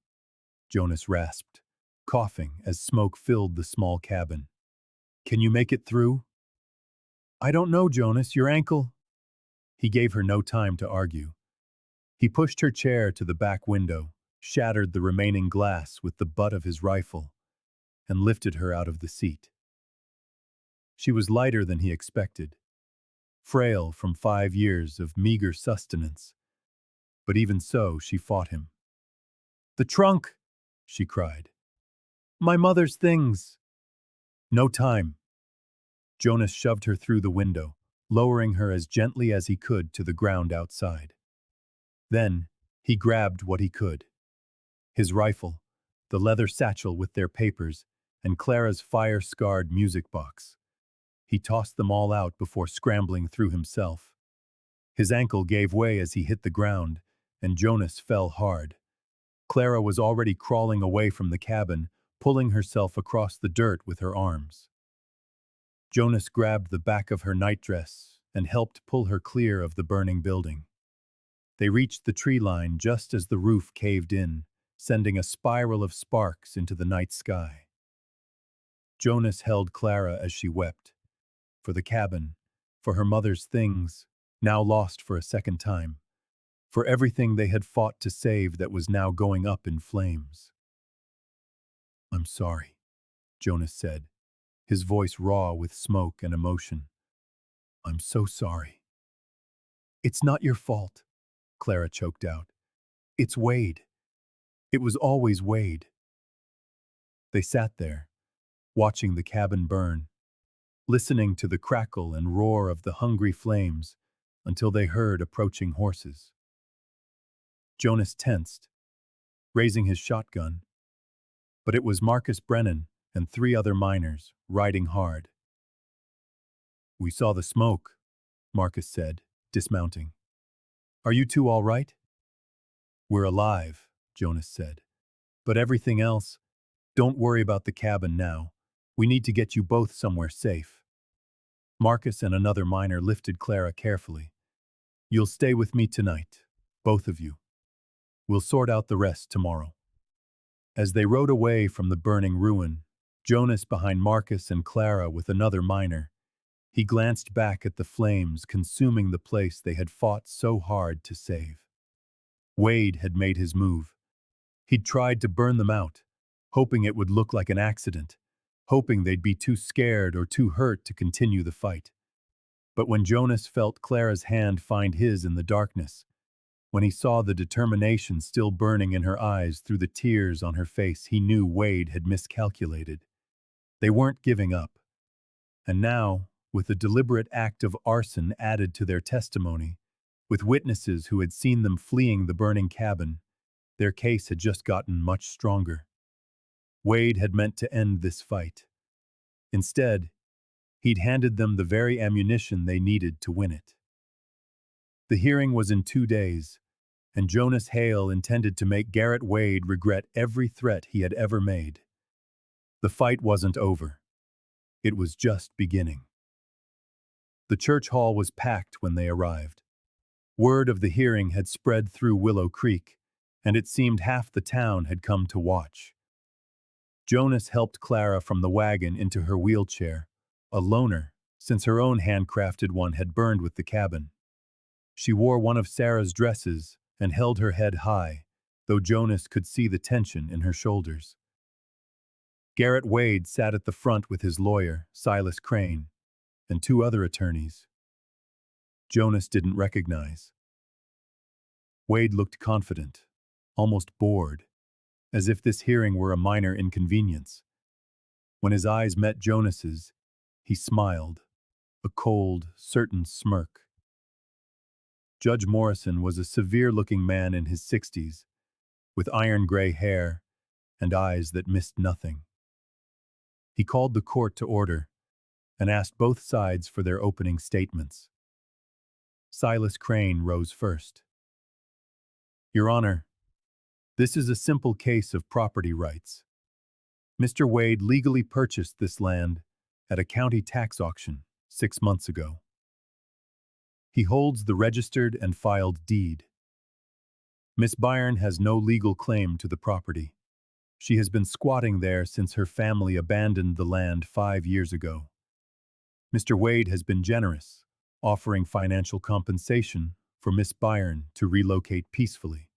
Jonas rasped, coughing as smoke filled the small cabin. "Can you make it through?" "I don't know, Jonas, your ankle." He gave her no time to argue. He pushed her chair to the back window, shattered the remaining glass with the butt of his rifle, and lifted her out of the seat. She was lighter than he expected, frail from 5 years of meager sustenance. But even so, she fought him. "The trunk!" she cried. "My mother's things!" "No time." Jonas shoved her through the window, lowering her as gently as he could to the ground outside. Then, he grabbed what he could. His rifle, the leather satchel with their papers, and Clara's fire-scarred music box. He tossed them all out before scrambling through himself. His ankle gave way as he hit the ground, and Jonas fell hard. Clara was already crawling away from the cabin, pulling herself across the dirt with her arms. Jonas grabbed the back of her nightdress and helped pull her clear of the burning building. They reached the tree line just as the roof caved in, sending a spiral of sparks into the night sky. Jonas held Clara as she wept. For the cabin, for her mother's things, now lost for a second time, for everything they had fought to save that was now going up in flames. "I'm sorry," Jonas said, his voice raw with smoke and emotion. "I'm so sorry." "It's not your fault," Clara choked out. "It's Wade. It was always Wade." They sat there, watching the cabin burn, listening to the crackle and roar of the hungry flames until they heard approaching horses. Jonas tensed, raising his shotgun, but it was Marcus Brennan and 3 other miners, riding hard. "We saw the smoke," Marcus said, dismounting. "Are you two all right?" "We're alive," Jonas said. "But everything else, don't worry about the cabin now. We need to get you both somewhere safe." Marcus and another miner lifted Clara carefully. "You'll stay with me tonight, both of you. We'll sort out the rest tomorrow." As they rode away from the burning ruin, Jonas behind Marcus and Clara with another miner, he glanced back at the flames consuming the place they had fought so hard to save. Wade had made his move. He'd tried to burn them out, hoping it would look like an accident, hoping they'd be too scared or too hurt to continue the fight. But when Jonas felt Clara's hand find his in the darkness, when he saw the determination still burning in her eyes through the tears on her face, he knew Wade had miscalculated. They weren't giving up. And now, with a deliberate act of arson added to their testimony, with witnesses who had seen them fleeing the burning cabin, their case had just gotten much stronger. Wade had meant to end this fight. Instead, he'd handed them the very ammunition they needed to win it. The hearing was in 2 days, and Jonas Hale intended to make Garrett Wade regret every threat he had ever made. The fight wasn't over. It was just beginning. The church hall was packed when they arrived. Word of the hearing had spread through Willow Creek, and it seemed half the town had come to watch. Jonas helped Clara from the wagon into her wheelchair, a loner, since her own handcrafted one had burned with the cabin. She wore one of Sarah's dresses and held her head high, though Jonas could see the tension in her shoulders. Garrett Wade sat at the front with his lawyer, Silas Crane, and two other attorneys Jonas didn't recognize. Wade looked confident, almost bored, as if this hearing were a minor inconvenience. When his eyes met Jonas's, he smiled, a cold, certain smirk. Judge Morrison was a severe-looking man in his 60s, with iron-gray hair and eyes that missed nothing. He called the court to order and asked both sides for their opening statements. Silas Crane rose first. Your Honor, this is a simple case of property rights. Mr. Wade legally purchased this land at a county tax auction 6 months ago. He holds the registered and filed deed. Miss Byron has no legal claim to the property. She has been squatting there since her family abandoned the land 5 years ago. Mr. Wade has been generous, offering financial compensation for Miss Byron to relocate peacefully.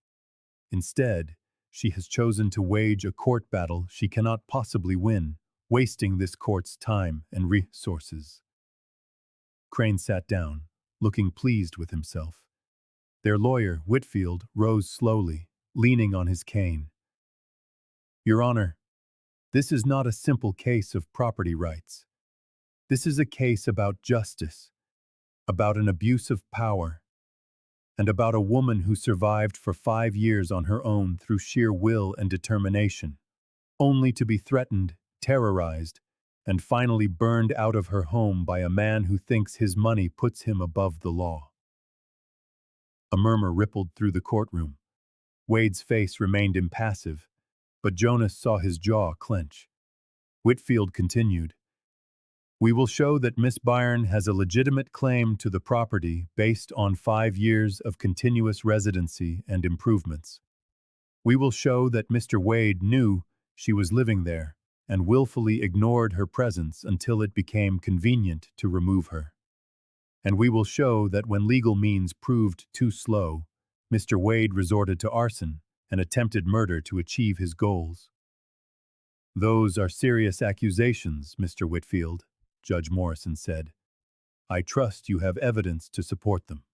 Instead, she has chosen to wage a court battle she cannot possibly win, wasting this court's time and resources. Crane sat down, looking pleased with himself. Their lawyer, Whitfield, rose slowly, leaning on his cane. Your Honor, this is not a simple case of property rights. This is a case about justice, about an abuse of power, and about a woman who survived for 5 years on her own through sheer will and determination, only to be threatened, terrorized, and finally burned out of her home by a man who thinks his money puts him above the law. A murmur rippled through the courtroom. Wade's face remained impassive, but Jonas saw his jaw clench. Whitfield continued, We will show that Miss Byron has a legitimate claim to the property based on 5 years of continuous residency and improvements. We will show that Mr. Wade knew she was living there and willfully ignored her presence until it became convenient to remove her. And we will show that when legal means proved too slow, Mr. Wade resorted to arson and attempted murder to achieve his goals. Those are serious accusations, Mr. Whitfield, Judge Morrison said. I trust you have evidence to support them.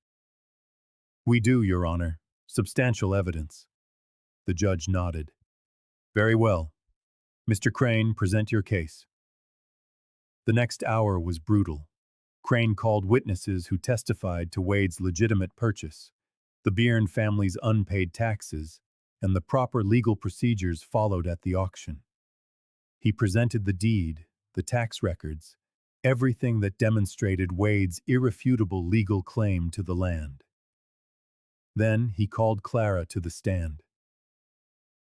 We do, Your Honor. Substantial evidence. The judge nodded. Very well. Mr. Crane, present your case. The next hour was brutal. Crane called witnesses who testified to Wade's legitimate purchase, the Byrne family's unpaid taxes, and the proper legal procedures followed at the auction. He presented the deed, the tax records, everything that demonstrated Wade's irrefutable legal claim to the land. Then he called Clara to the stand.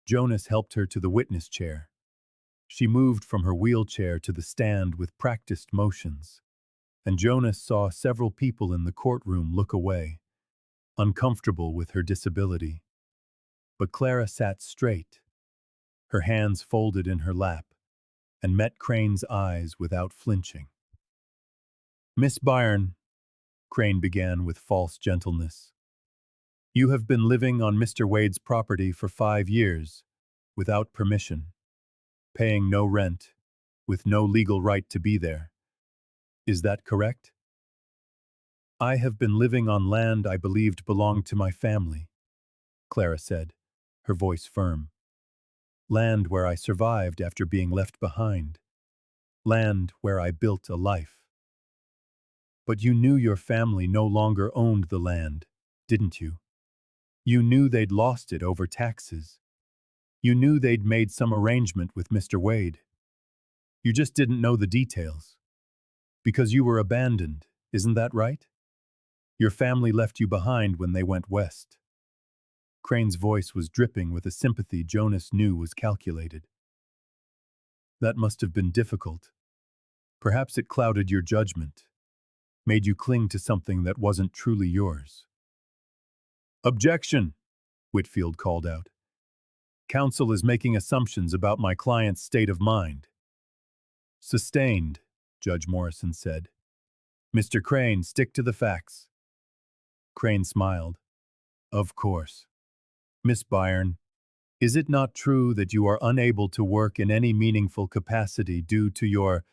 Jonas helped her to the witness chair. She moved from her wheelchair to the stand with practiced motions, and Jonas saw several people in the courtroom look away, uncomfortable with her disability. But Clara sat straight, her hands folded in her lap, and met Crane's eyes without flinching. Miss Byron, Crane began with false gentleness, you have been living on Mr. Wade's property for 5 years, without permission, paying no rent, with no legal right to be there. Is that correct? I have been living on land I believed belonged to my family, Clara said, her voice firm. Land where I survived after being left behind. Land where I built a life. But you knew your family no longer owned the land, didn't you? You knew they'd lost it over taxes. You knew they'd made some arrangement with Mr. Wade. You just didn't know the details. Because you were abandoned, isn't that right? Your family left you behind when they went west. Crane's voice was dripping with a sympathy Jonas knew was calculated. That must have been difficult. Perhaps it clouded your judgment, made you cling to something that wasn't truly yours. Objection, Whitfield called out. Counsel is making assumptions about my client's state of mind. Sustained, Judge Morrison said. Mr. Crane, stick to the facts. Crane smiled. Of course. Miss Byron, Is it not true that you are unable to work in any meaningful capacity due to your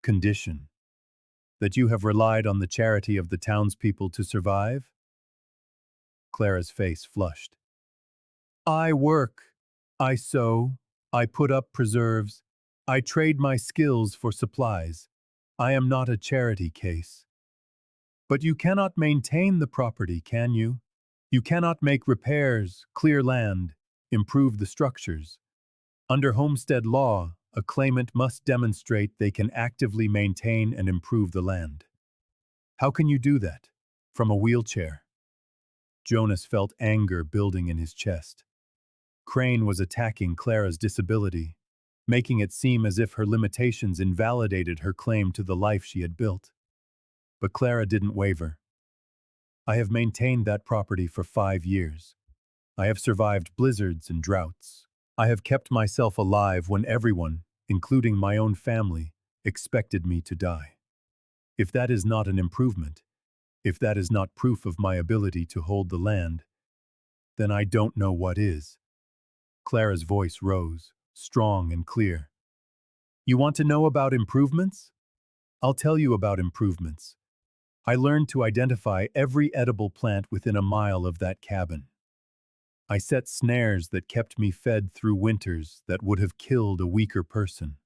condition? That you have relied on the charity of the townspeople to survive? Clara's face flushed. I work. I sow. I put up preserves. I trade my skills for supplies. I am not a charity case. But you cannot maintain the property, can you? You cannot make repairs, clear land, improve the structures. Under homestead law, a claimant must demonstrate they can actively maintain and improve the land. How can you do that? From a wheelchair. Jonas felt anger building in his chest. Crane was attacking Clara's disability, making it seem as if her limitations invalidated her claim to the life she had built. But Clara didn't waver. I have maintained that property for 5 years. I have survived blizzards and droughts. I have kept myself alive when everyone, including my own family, expected me to die. If that is not an improvement, if that is not proof of my ability to hold the land, then I don't know what is. Clara's voice rose, strong and clear. You want to know about improvements? I'll tell you about improvements. I learned to identify every edible plant within a mile of that cabin. I set snares that kept me fed through winters that would have killed a weaker person.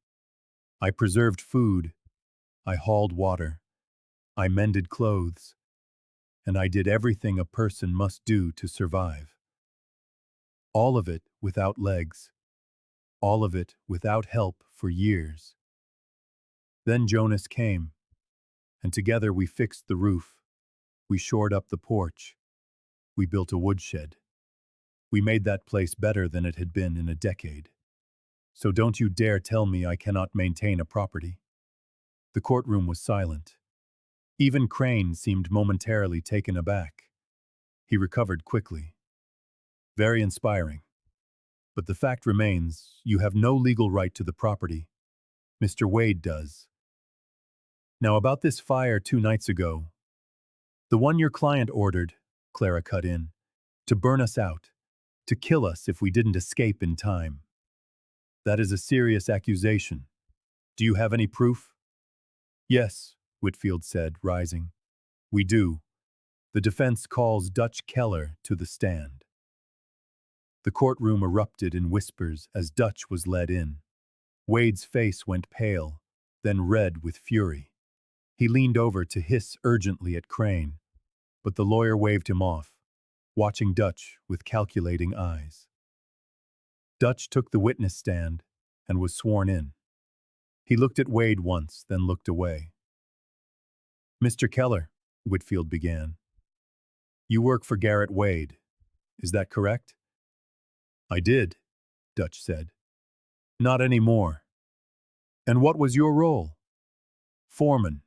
I preserved food. I hauled water. I mended clothes. And I did everything a person must do to survive. All of it without legs. All of it without help for years. Then Jonas came, and together we fixed the roof. We shored up the porch. We built a woodshed. We made that place better than it had been in a decade. So don't you dare tell me I cannot maintain a property. The courtroom was silent. Even Crane seemed momentarily taken aback. He recovered quickly. Very inspiring. But the fact remains, you have no legal right to the property. Mr. Wade does. Now about this fire 2 nights ago. The one your client ordered, Clara cut in, to burn us out, to kill us if we didn't escape in time. That is a serious accusation. Do you have any proof? Yes, Whitfield said, rising. We do. The defense calls Dutch Keller to the stand. The courtroom erupted in whispers as Dutch was led in. Wade's face went pale, then red with fury. He leaned over to hiss urgently at Crane, but the lawyer waved him off, watching Dutch with calculating eyes. Dutch took the witness stand and was sworn in. He looked at Wade once, then looked away. Mr. Keller, Whitfield began, you work for Garrett Wade. Is that correct? I did, Dutch said. Not anymore. And what was your role? Foreman.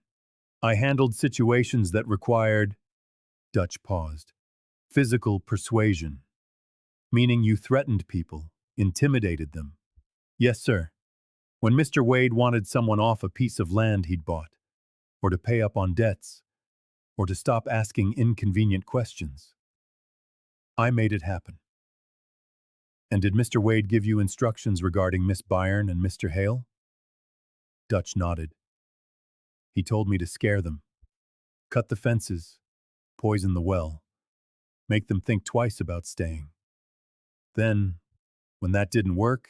I handled situations that required, Dutch paused, physical persuasion. Meaning you threatened people, intimidated them. Yes, sir. When Mr. Wade wanted someone off a piece of land he'd bought, or to pay up on debts, or to stop asking inconvenient questions. I made it happen. And did Mr. Wade give you instructions regarding Miss Byrne and Mr. Hale? Dutch nodded. He told me to scare them, cut the fences, poison the well, make them think twice about staying. Then, when that didn't work,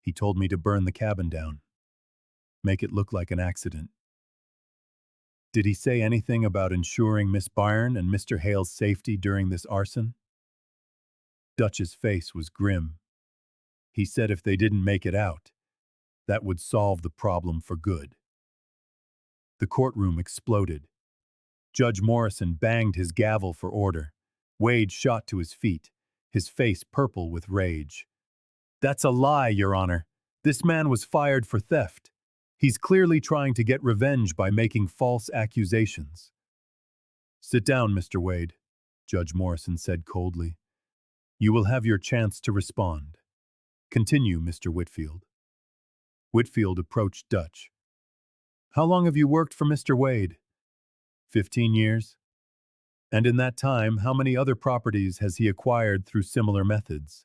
he told me to burn the cabin down, make it look like an accident. Did he say anything about ensuring Miss Byrne and Mr. Hale's safety during this arson? Dutch's face was grim. He said if they didn't make it out, that would solve the problem for good. The courtroom exploded. Judge Morrison banged his gavel for order. Wade shot to his feet, his face purple with rage. That's a lie, Your Honor. This man was fired for theft. He's clearly trying to get revenge by making false accusations. Sit down, Mr. Wade, Judge Morrison said coldly. You will have your chance to respond. Continue, Mr. Whitfield. Whitfield approached Dutch. How long have you worked for Mr. Wade? 15 years. And in that time, how many other properties has he acquired through similar methods?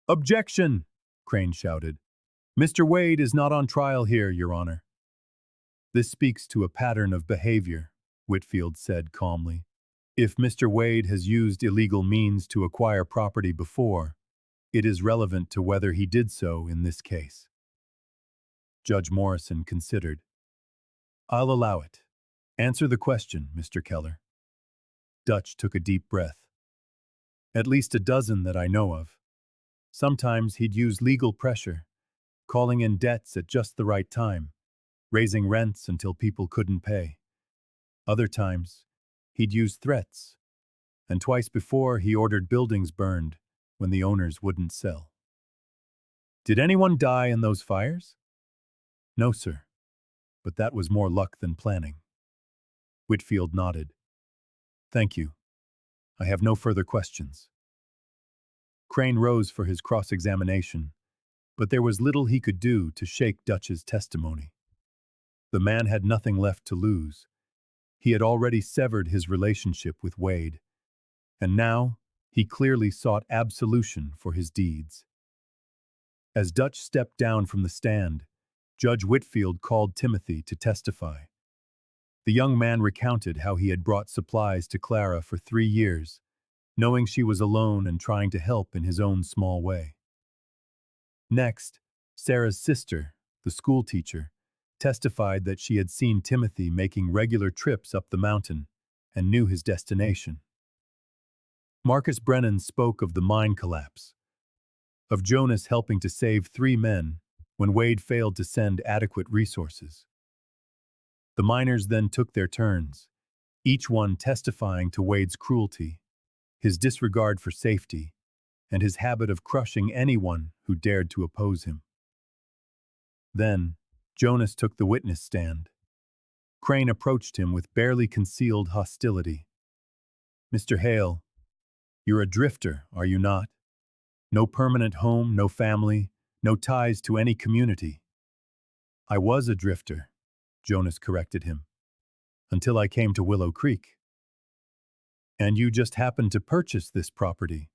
Objection! Crane shouted. Mr. Wade is not on trial here, Your Honor. This speaks to a pattern of behavior, Whitfield said calmly. If Mr. Wade has used illegal means to acquire property before, it is relevant to whether he did so in this case. Judge Morrison considered. I'll allow it. Answer the question, Mr. Keller. Dutch took a deep breath. At least a dozen that I know of. Sometimes he'd use legal pressure, calling in debts at just the right time, raising rents until people couldn't pay. Other times, he'd use threats, and twice before he ordered buildings burned when the owners wouldn't sell. Did anyone die in those fires? No, sir, but that was more luck than planning. Whitfield nodded. Thank you. I have no further questions. Crane rose for his cross-examination, but there was little he could do to shake Dutch's testimony. The man had nothing left to lose. He had already severed his relationship with Wade, and now he clearly sought absolution for his deeds. As Dutch stepped down from the stand, Judge Whitfield called Timothy to testify. The young man recounted how he had brought supplies to Clara for 3 years, knowing she was alone and trying to help in his own small way. Next, Sarah's sister, the schoolteacher, testified that she had seen Timothy making regular trips up the mountain and knew his destination. Marcus Brennan spoke of the mine collapse, of Jonas helping to save 3 men when Wade failed to send adequate resources. The miners then took their turns, each one testifying to Wade's cruelty, his disregard for safety, and his habit of crushing anyone who dared to oppose him. Then, Jonas took the witness stand. Crane approached him with barely concealed hostility. Mr. Hale, you're a drifter, are you not? No permanent home, no family, no ties to any community. I was a drifter, Jonas corrected him, until I came to Willow Creek. And you just happened to purchase this property,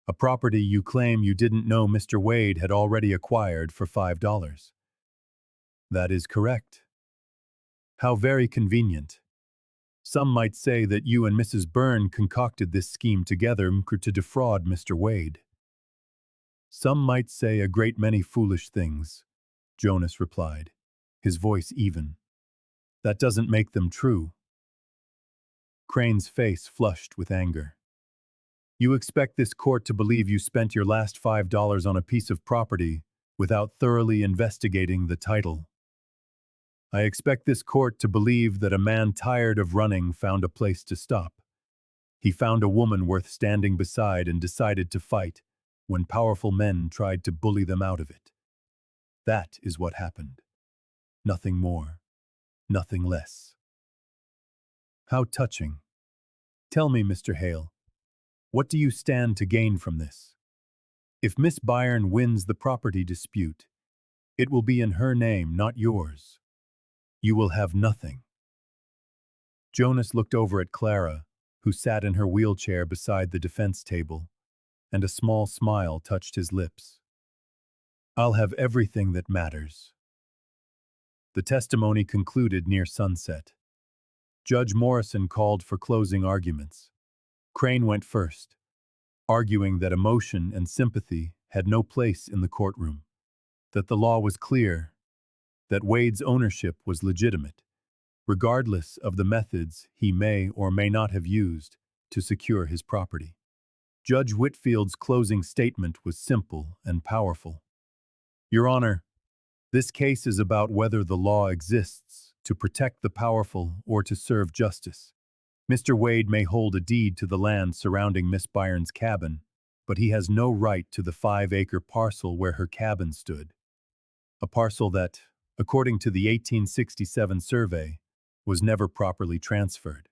a property you claim you didn't know Mr. Wade had already acquired for $5. That is correct. How very convenient. Some might say that you and Mrs. Byrne concocted this scheme together to defraud Mr. Wade. Some might say a great many foolish things, Jonas replied, his voice even. That doesn't make them true. Crane's face flushed with anger. You expect this court to believe you spent your last $5 on a piece of property without thoroughly investigating the title. I expect this court to believe that a man tired of running found a place to stop. He found a woman worth standing beside and decided to fight when powerful men tried to bully them out of it. That is what happened. Nothing more, nothing less. How touching. Tell me, Mr. Hale, what do you stand to gain from this? If Miss Byrne wins the property dispute, it will be in her name, not yours. You will have nothing. Jonas looked over at Clara, who sat in her wheelchair beside the defense table, and a small smile touched his lips. I'll have everything that matters. The testimony concluded near sunset. Judge Morrison called for closing arguments. Crane went first, arguing that emotion and sympathy had no place in the courtroom, that the law was clear, that Wade's ownership was legitimate, regardless of the methods he may or may not have used to secure his property. Judge Whitfield's closing statement was simple and powerful. Your Honor, this case is about whether the law exists to protect the powerful or to serve justice. Mr. Wade may hold a deed to the land surrounding Miss Byrne's cabin, but he has no right to the 5-acre parcel where her cabin stood. A parcel that, according to the 1867 survey, was never properly transferred.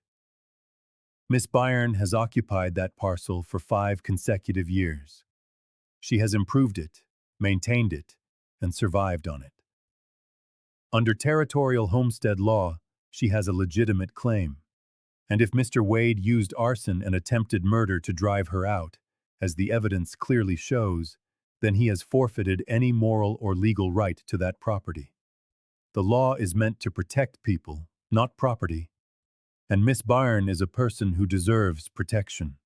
Miss Byrne has occupied that parcel for 5 consecutive years. She has improved it, maintained it, and survived on it. Under territorial homestead law, she has a legitimate claim. And if Mr. Wade used arson and attempted murder to drive her out, as the evidence clearly shows, then he has forfeited any moral or legal right to that property. The law is meant to protect people, not property, and Miss Byrne is a person who deserves protection.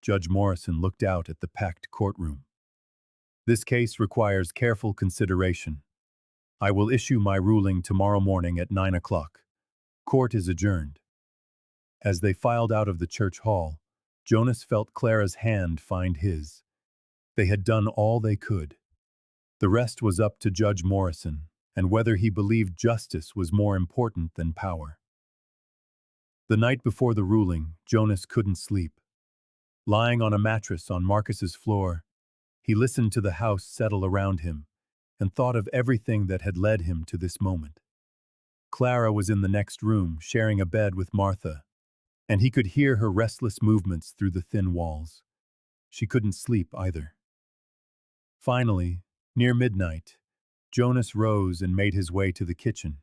Judge Morrison looked out at the packed courtroom. This case requires careful consideration. I will issue my ruling tomorrow morning at 9 o'clock. Court is adjourned. As they filed out of the church hall, Jonas felt Clara's hand find his. They had done all they could. The rest was up to Judge Morrison, and whether he believed justice was more important than power. The night before the ruling, Jonas couldn't sleep. Lying on a mattress on Marcus's floor, he listened to the house settle around him and thought of everything that had led him to this moment. Clara was in the next room, sharing a bed with Martha, and he could hear her restless movements through the thin walls. She couldn't sleep either. Finally, near midnight, Jonas rose and made his way to the kitchen.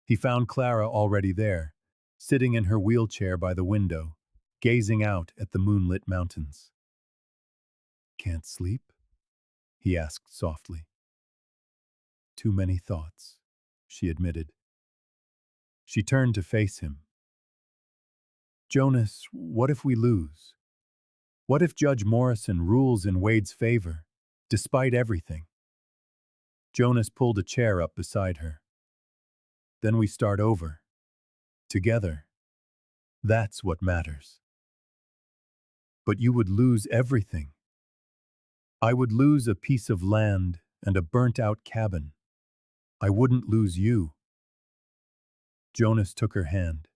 He found Clara already there, sitting in her wheelchair by the window, gazing out at the moonlit mountains. "Can't sleep?" he asked softly. "Too many thoughts," she admitted. She turned to face him. "Jonas, what if we lose? What if Judge Morrison rules in Wade's favor, despite everything?" Jonas pulled a chair up beside her. "Then we start over. Together. That's what matters." "But you would lose everything." "I would lose a piece of land and a burnt-out cabin. I wouldn't lose you." Jonas took her hand.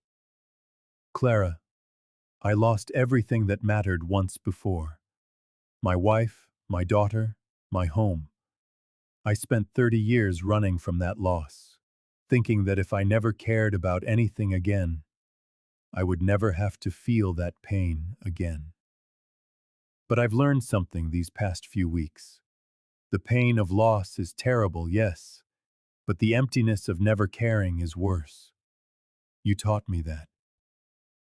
"Clara, I lost everything that mattered once before. My wife, my daughter, my home. I spent 30 years running from that loss, thinking that if I never cared about anything again, I would never have to feel that pain again. But I've learned something these past few weeks. The pain of loss is terrible, yes, but the emptiness of never caring is worse. You taught me that.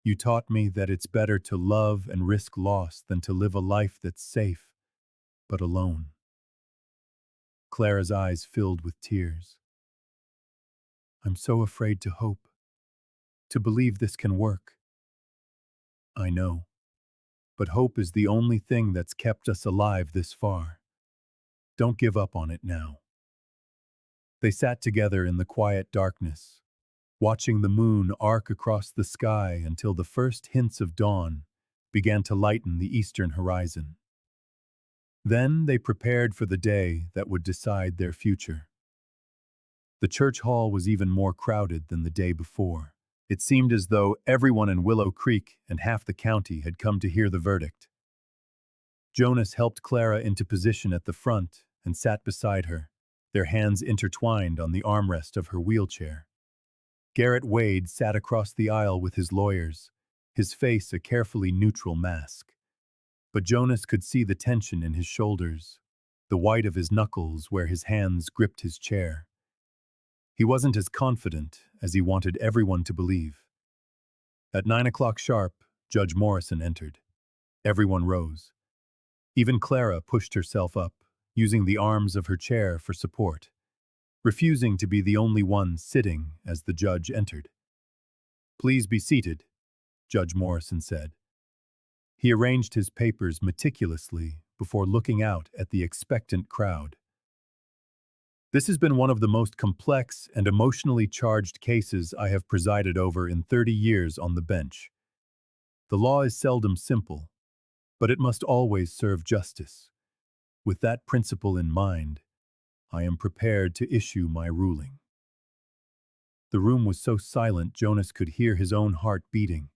You taught me that it's better to love and risk loss than to live a life that's safe, but alone." Clara's eyes filled with tears. "I'm so afraid to hope, to believe this can work." "I know, but hope is the only thing that's kept us alive this far. Don't give up on it now." They sat together in the quiet darkness, watching the moon arc across the sky until the first hints of dawn began to lighten the eastern horizon. Then they prepared for the day that would decide their future. The church hall was even more crowded than the day before. It seemed as though everyone in Willow Creek and half the county had come to hear the verdict. Jonas helped Clara into position at the front and sat beside her, their hands intertwined on the armrest of her wheelchair. Garrett Wade sat across the aisle with his lawyers, his face a carefully neutral mask. But Jonas could see the tension in his shoulders, the white of his knuckles where his hands gripped his chair. He wasn't as confident as he wanted everyone to believe. At 9 o'clock sharp, Judge Morrison entered. Everyone rose. Even Clara pushed herself up, using the arms of her chair for support, refusing to be the only one sitting as the judge entered. "Please be seated," Judge Morrison said. He arranged his papers meticulously before looking out at the expectant crowd. "This has been one of the most complex and emotionally charged cases I have presided over in 30 years on the bench. The law is seldom simple, but it must always serve justice. With that principle in mind, I am prepared to issue my ruling." The room was so silent Jonas could hear his own heart beating.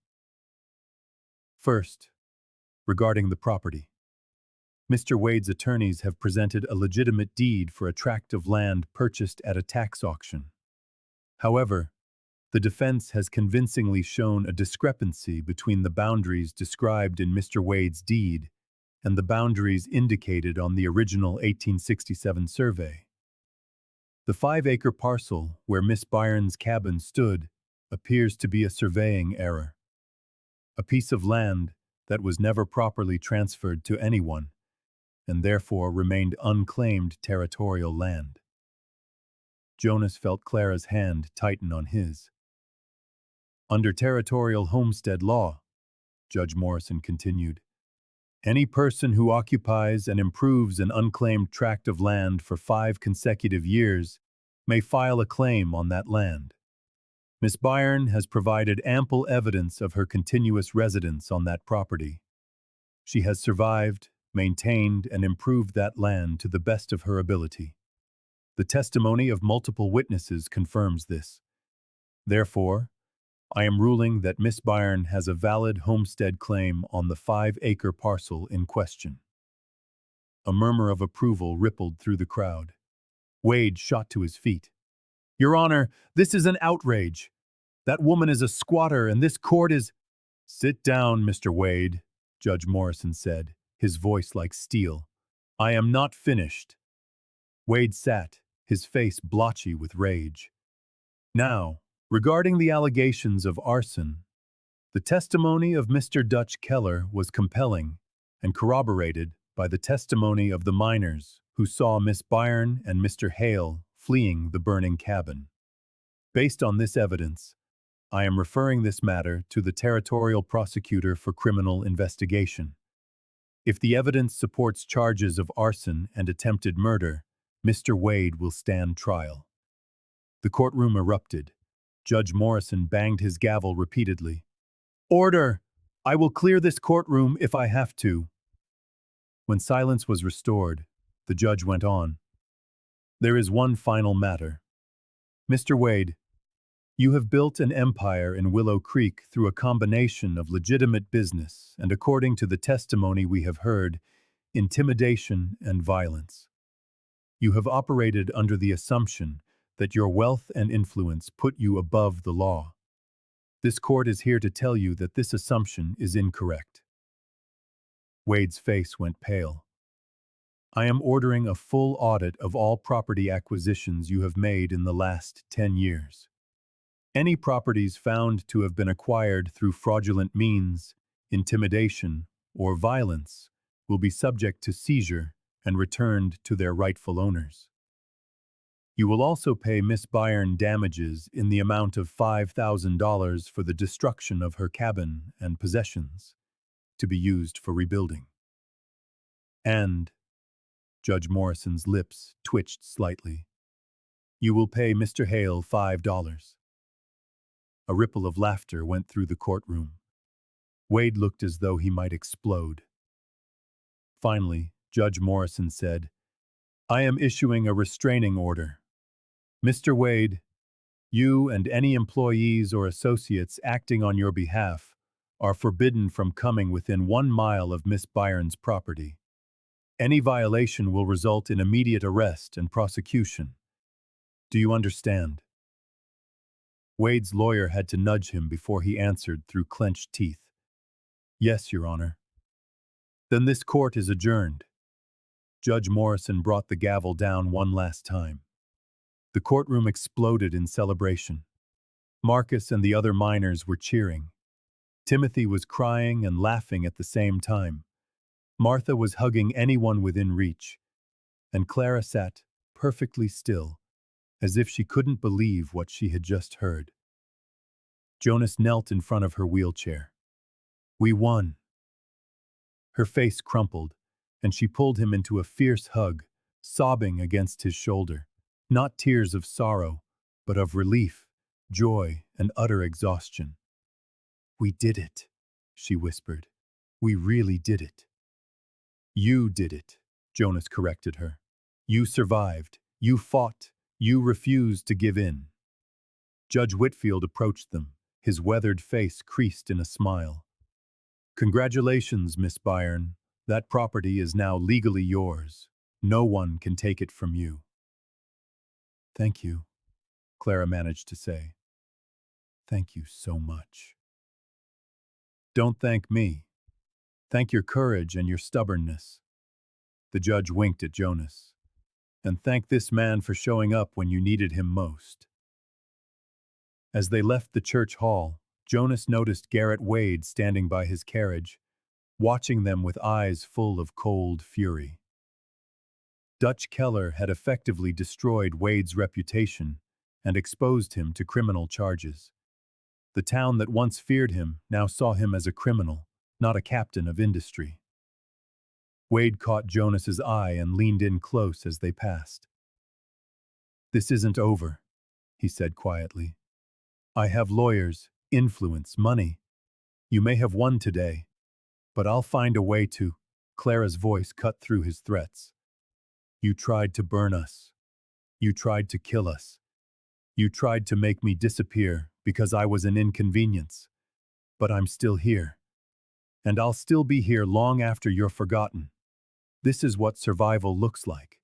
"First, regarding the property. Mr. Wade's attorneys have presented a legitimate deed for a tract of land purchased at a tax auction. However, the defense has convincingly shown a discrepancy between the boundaries described in Mr. Wade's deed and the boundaries indicated on the original 1867 survey. The 5-acre parcel where Miss Byrne's cabin stood appears to be a surveying error. A piece of land that was never properly transferred to anyone, and therefore remained unclaimed territorial land. Jonas felt Clara's hand tighten on his. Under territorial homestead law, Judge Morrison continued, any person who occupies and improves an unclaimed tract of land for 5 consecutive years may file a claim on that land. Miss Byrne has provided ample evidence of her continuous residence on that property. She has survived, maintained, and improved that land to the best of her ability. The testimony of multiple witnesses confirms this. Therefore, I am ruling that Miss Byrne has a valid homestead claim on the 5-acre parcel in question. A murmur of approval rippled through the crowd. Wade shot to his feet. Your Honor, this is an outrage. That woman is a squatter and this court is— Sit down, Mr. Wade, Judge Morrison said, his voice like steel. I am not finished. Wade sat, his face blotchy with rage. Now, regarding the allegations of arson, the testimony of Mr. Dutch Keller was compelling and corroborated by the testimony of the miners who saw Miss Byrne and Mr. Hale fleeing the burning cabin. Based on this evidence, I am referring this matter to the territorial prosecutor for criminal investigation. If the evidence supports charges of arson and attempted murder, Mr. Wade will stand trial. The courtroom erupted. Judge Morrison banged his gavel repeatedly. Order! I will clear this courtroom if I have to. When silence was restored, the judge went on. There is one final matter. Mr. Wade, you have built an empire in Willow Creek through a combination of legitimate business and, according to the testimony we have heard, intimidation and violence. You have operated under the assumption that your wealth and influence put you above the law. This court is here to tell you that this assumption is incorrect. Wade's face went pale. I am ordering a full audit of all property acquisitions you have made in the last 10 years. Any properties found to have been acquired through fraudulent means, intimidation, or violence will be subject to seizure and returned to their rightful owners. You will also pay Miss Byrne damages in the amount of $5,000 for the destruction of her cabin and possessions, to be used for rebuilding. And, Judge Morrison's lips twitched slightly, you will pay Mr. Hale $5. A ripple of laughter went through the courtroom. Wade looked as though he might explode. Finally, Judge Morrison said, I am issuing a restraining order. Mr. Wade, you and any employees or associates acting on your behalf are forbidden from coming within 1 mile of Miss Byrne's property. Any violation will result in immediate arrest and prosecution. Do you understand? Wade's lawyer had to nudge him before he answered through clenched teeth. Yes, Your Honor. Then this court is adjourned. Judge Morrison brought the gavel down one last time. The courtroom exploded in celebration. Marcus and the other miners were cheering. Timothy was crying and laughing at the same time. Martha was hugging anyone within reach, and Clara sat perfectly still, as if she couldn't believe what she had just heard. Jonas knelt in front of her wheelchair. We won. Her face crumpled, and she pulled him into a fierce hug, sobbing against his shoulder. Not tears of sorrow, but of relief, joy, and utter exhaustion. We did it, she whispered. We really did it. You did it, Jonas corrected her. You survived. You fought. You refused to give in. Judge Whitfield approached them, his weathered face creased in a smile. Congratulations, Miss Byrne. That property is now legally yours. No one can take it from you. Thank you, Clara managed to say. Thank you so much. Don't thank me. Thank your courage and your stubbornness. The judge winked at Jonas. And thank this man for showing up when you needed him most. As they left the church hall, Jonas noticed Garrett Wade standing by his carriage, watching them with eyes full of cold fury. Dutch Keller had effectively destroyed Wade's reputation and exposed him to criminal charges. The town that once feared him now saw him as a criminal, not a captain of industry. Wade caught Jonas's eye and leaned in close as they passed. "This isn't over," he said quietly. "I have lawyers, influence, money. You may have won today, but I'll find a way to—" Clara's voice cut through his threats. "You tried to burn us. You tried to kill us. You tried to make me disappear because I was an inconvenience. But I'm still here. And I'll still be here long after you're forgotten. This is what survival looks like.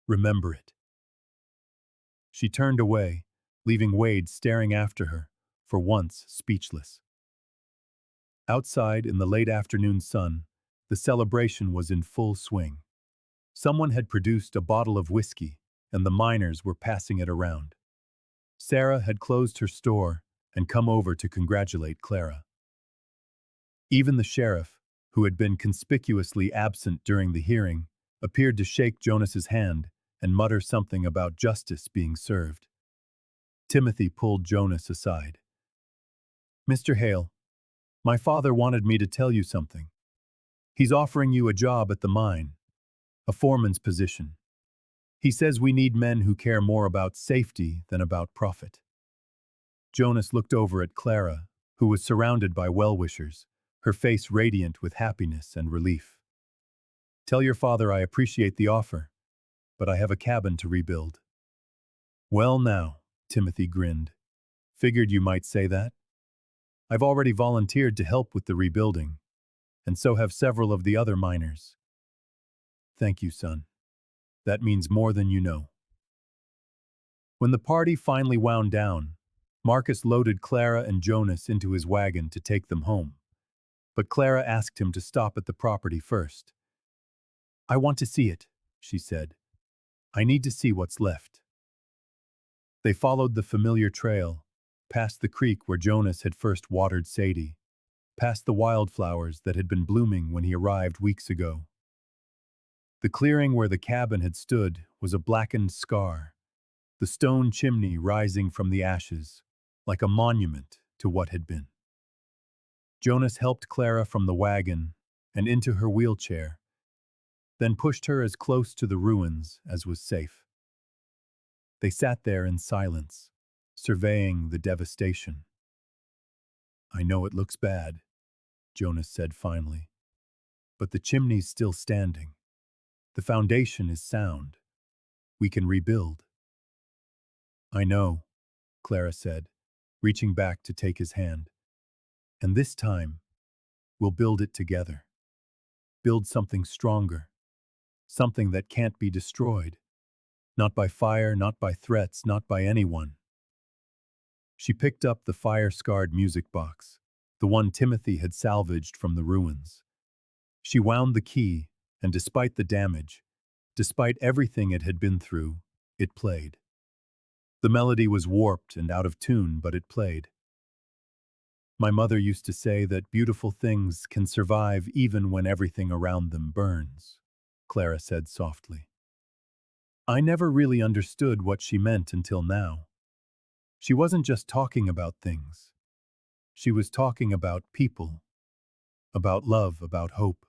Remember it." She turned away, leaving Wade staring after her, for once speechless. Outside, in the late afternoon sun, the celebration was in full swing. Someone had produced a bottle of whiskey, and the miners were passing it around. Sarah had closed her store and come over to congratulate Clara. Even the sheriff, who had been conspicuously absent during the hearing, appeared to shake Jonas's hand and mutter something about justice being served. Timothy pulled Jonas aside. "Mr. Hale, my father wanted me to tell you something. He's offering you a job at the mine, a foreman's position. He says we need men who care more about safety than about profit." Jonas looked over at Clara, who was surrounded by well-wishers, her face radiant with happiness and relief. "Tell your father I appreciate the offer, but I have a cabin to rebuild." "Well now," Timothy grinned. "Figured you might say that. I've already volunteered to help with the rebuilding, and so have several of the other miners." "Thank you, son. That means more than you know." When the party finally wound down, Marcus loaded Clara and Jonas into his wagon to take them home. But Clara asked him to stop at the property first. "I want to see it," she said. "I need to see what's left." They followed the familiar trail, past the creek where Jonas had first watered Sadie, past the wildflowers that had been blooming when he arrived weeks ago. The clearing where the cabin had stood was a blackened scar, the stone chimney rising from the ashes, like a monument to what had been. Jonas helped Clara from the wagon and into her wheelchair, then pushed her as close to the ruins as was safe. They sat there in silence, surveying the devastation. "I know it looks bad," Jonas said finally, "but the chimney's still standing. The foundation is sound. We can rebuild." "I know," Clara said, reaching back to take his hand. "And this time, we'll build it together. Build something stronger, something that can't be destroyed. Not by fire, not by threats, not by anyone." She picked up the fire-scarred music box, the one Timothy had salvaged from the ruins. She wound the key, and despite the damage, despite everything it had been through, it played. The melody was warped and out of tune, but it played. "My mother used to say that beautiful things can survive even when everything around them burns," Clara said softly. I never really understood what she meant until now. She wasn't just talking about things. She was talking about people, about love, about hope.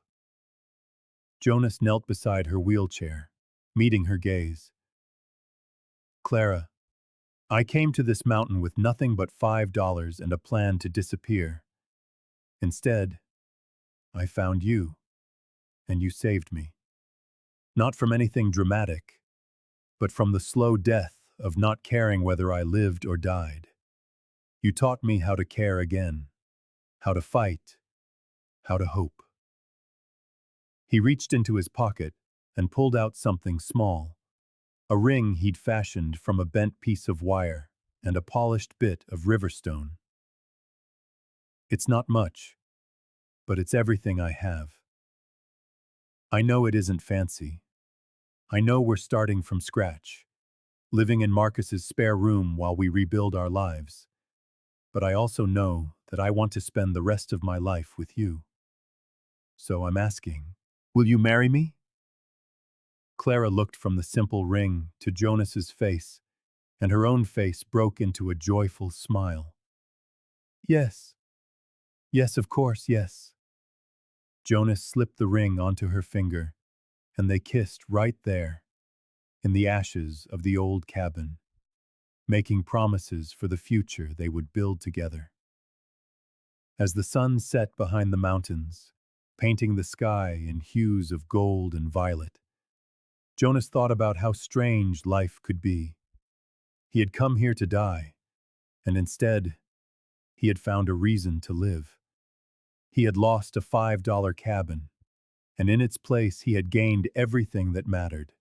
Jonas knelt beside her wheelchair, meeting her gaze. "Clara, I came to this mountain with nothing but $5 and a plan to disappear. Instead, I found you, and you saved me. Not from anything dramatic, but from the slow death of not caring whether I lived or died. You taught me how to care again, how to fight, how to hope." He reached into his pocket and pulled out something small, a ring he'd fashioned from a bent piece of wire and a polished bit of riverstone. "It's not much, but it's everything I have. I know it isn't fancy. I know we're starting from scratch, living in Marcus's spare room while we rebuild our lives. But I also know that I want to spend the rest of my life with you. So I'm asking, will you marry me?" Clara looked from the simple ring to Jonas's face, and her own face broke into a joyful smile. Yes, yes, of course, yes. Jonas slipped the ring onto her finger, and they kissed right there, in the ashes of the old cabin, making promises for the future they would build together. As the sun set behind the mountains, painting the sky in hues of gold and violet, Jonas thought about how strange life could be. He had come here to die, and instead, he had found a reason to live. He had lost a $5 cabin, and in its place he had gained everything that mattered.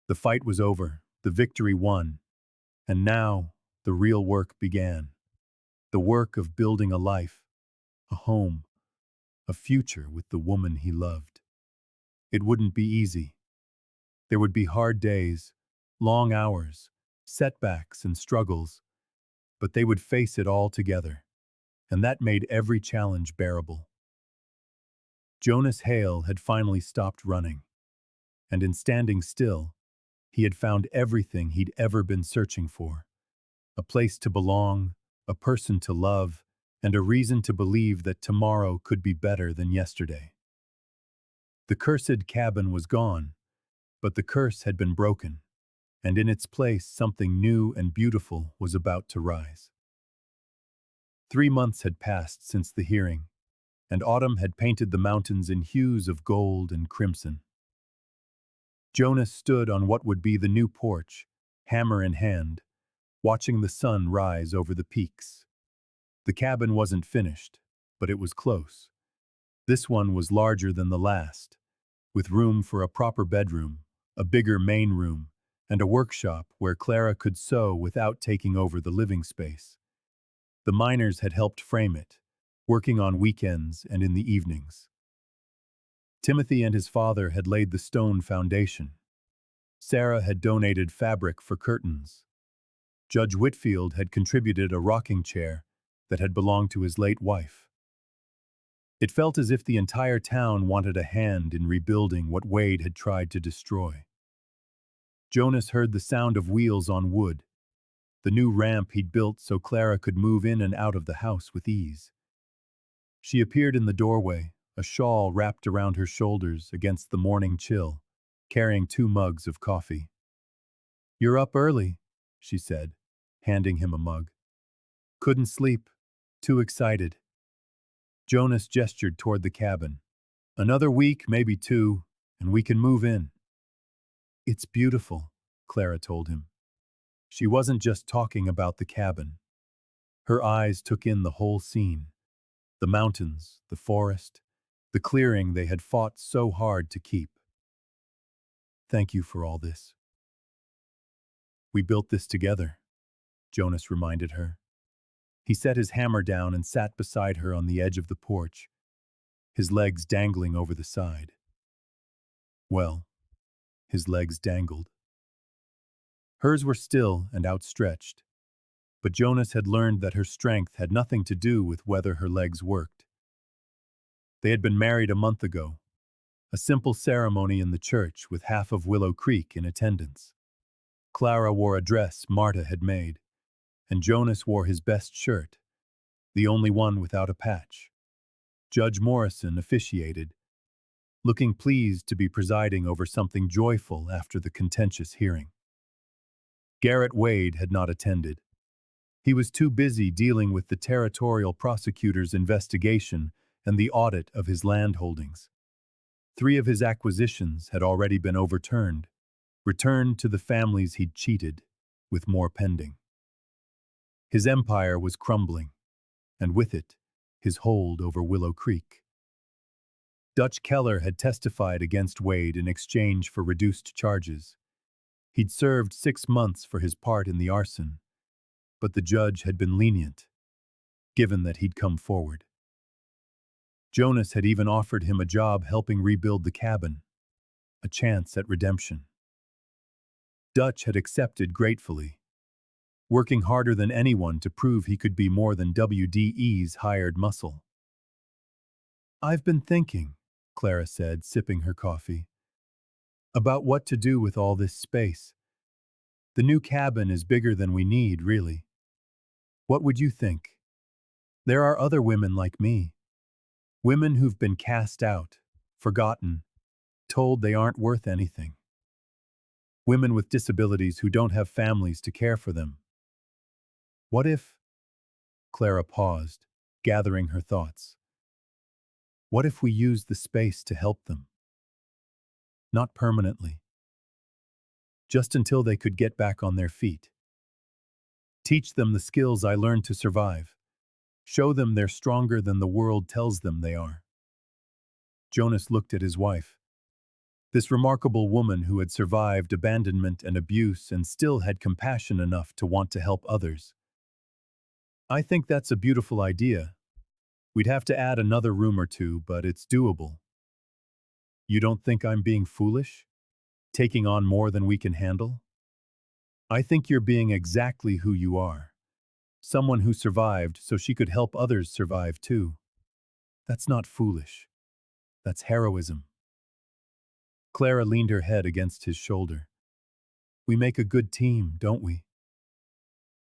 The fight was over, the victory won, and now the real work began. The work of building a life, a home, a future with the woman he loved. It wouldn't be easy. There would be hard days, long hours, setbacks and struggles, but they would face it all together, and that made every challenge bearable. Jonas Hale had finally stopped running, and in standing still, he had found everything he'd ever been searching for: a place to belong, a person to love, and a reason to believe that tomorrow could be better than yesterday. The cursed cabin was gone, but the curse had been broken, and in its place something new and beautiful was about to rise. 3 months had passed since the hearing, and autumn had painted the mountains in hues of gold and crimson. Jonas stood on what would be the new porch, hammer in hand, watching the sun rise over the peaks. The cabin wasn't finished, but it was close. This one was larger than the last, with room for a proper bedroom, a bigger main room, and a workshop where Clara could sew without taking over the living space. The miners had helped frame it, working on weekends and in the evenings. Timothy and his father had laid the stone foundation. Sarah had donated fabric for curtains. Judge Whitfield had contributed a rocking chair that had belonged to his late wife. It felt as if the entire town wanted a hand in rebuilding what Wade had tried to destroy. Jonas heard the sound of wheels on wood, the new ramp he'd built so Clara could move in and out of the house with ease. She appeared in the doorway, a shawl wrapped around her shoulders against the morning chill, carrying 2 mugs of coffee. "You're up early," she said, handing him a mug. "Couldn't sleep. Too excited." Jonas gestured toward the cabin. "Another week, maybe 2, and we can move in." "It's beautiful," Clara told him. She wasn't just talking about the cabin. Her eyes took in the whole scene: the mountains, the forest, the clearing they had fought so hard to keep. "Thank you for all this." "We built this together," Jonas reminded her. He set his hammer down and sat beside her on the edge of the porch, his legs dangling over the side. Well, his legs dangled. Hers were still and outstretched, but Jonas had learned that her strength had nothing to do with whether her legs worked. They had been married a month ago, a simple ceremony in the church with half of Willow Creek in attendance. Clara wore a dress Marta had made, and Jonas wore his best shirt, the only one without a patch. Judge Morrison officiated, looking pleased to be presiding over something joyful after the contentious hearing. Garrett Wade had not attended. He was too busy dealing with the territorial prosecutor's investigation and the audit of his land holdings. 3 of his acquisitions had already been overturned, returned to the families he'd cheated, with more pending. His empire was crumbling, and with it, his hold over Willow Creek. Dutch Keller had testified against Wade in exchange for reduced charges. He'd served 6 months for his part in the arson, but the judge had been lenient, given that he'd come forward. Jonas had even offered him a job helping rebuild the cabin, a chance at redemption. Dutch had accepted gratefully, working harder than anyone to prove he could be more than WDE's hired muscle. "I've been thinking," Clara said, sipping her coffee. About what to do with all this space. The new cabin is bigger than we need, really. What would you think? There are other women like me. Women who've been cast out, forgotten, told they aren't worth anything. Women with disabilities who don't have families to care for them. What if? Clara paused, gathering her thoughts. What if we used the space to help them? Not permanently. Just until they could get back on their feet. Teach them the skills I learned to survive. Show them they're stronger than the world tells them they are. Jonas looked at his wife. This remarkable woman who had survived abandonment and abuse and still had compassion enough to want to help others. I think that's a beautiful idea. We'd have to add another room or two, but it's doable. You don't think I'm being foolish? Taking on more than we can handle? I think you're being exactly who you are. Someone who survived so she could help others survive too. That's not foolish. That's heroism. Clara leaned her head against his shoulder. We make a good team, don't we?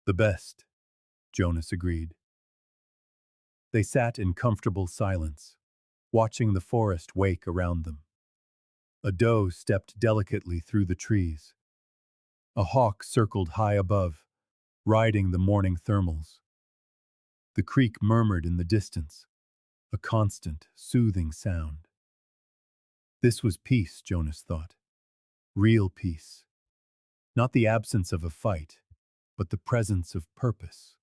The best, Jonas agreed. They sat in comfortable silence, watching the forest wake around them. A doe stepped delicately through the trees. A hawk circled high above, riding the morning thermals. The creek murmured in the distance, a constant, soothing sound. This was peace, Jonas thought. Real peace. Not the absence of a fight, but the presence of purpose.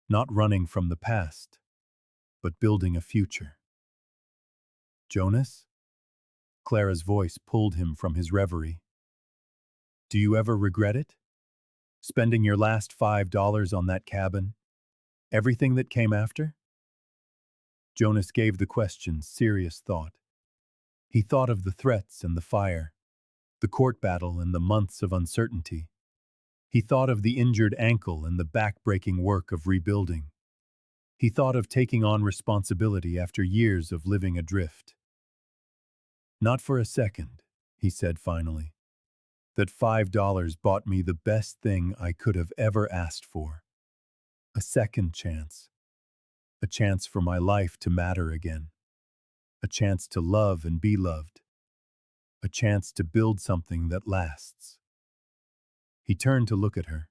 Not running from the past, but building a future. Jonas? Clara's voice pulled him from his reverie. Do you ever regret it? Spending your last $5 on that cabin? Everything that came after? Jonas gave the question serious thought. He thought of the threats and the fire, the court battle and the months of uncertainty. He thought of the injured ankle and the back-breaking work of rebuilding. He thought of taking on responsibility after years of living adrift. Not for a second, he said finally. That $5 bought me the best thing I could have ever asked for. A second chance. A chance for my life to matter again. A chance to love and be loved. A chance to build something that lasts. He turned to look at her.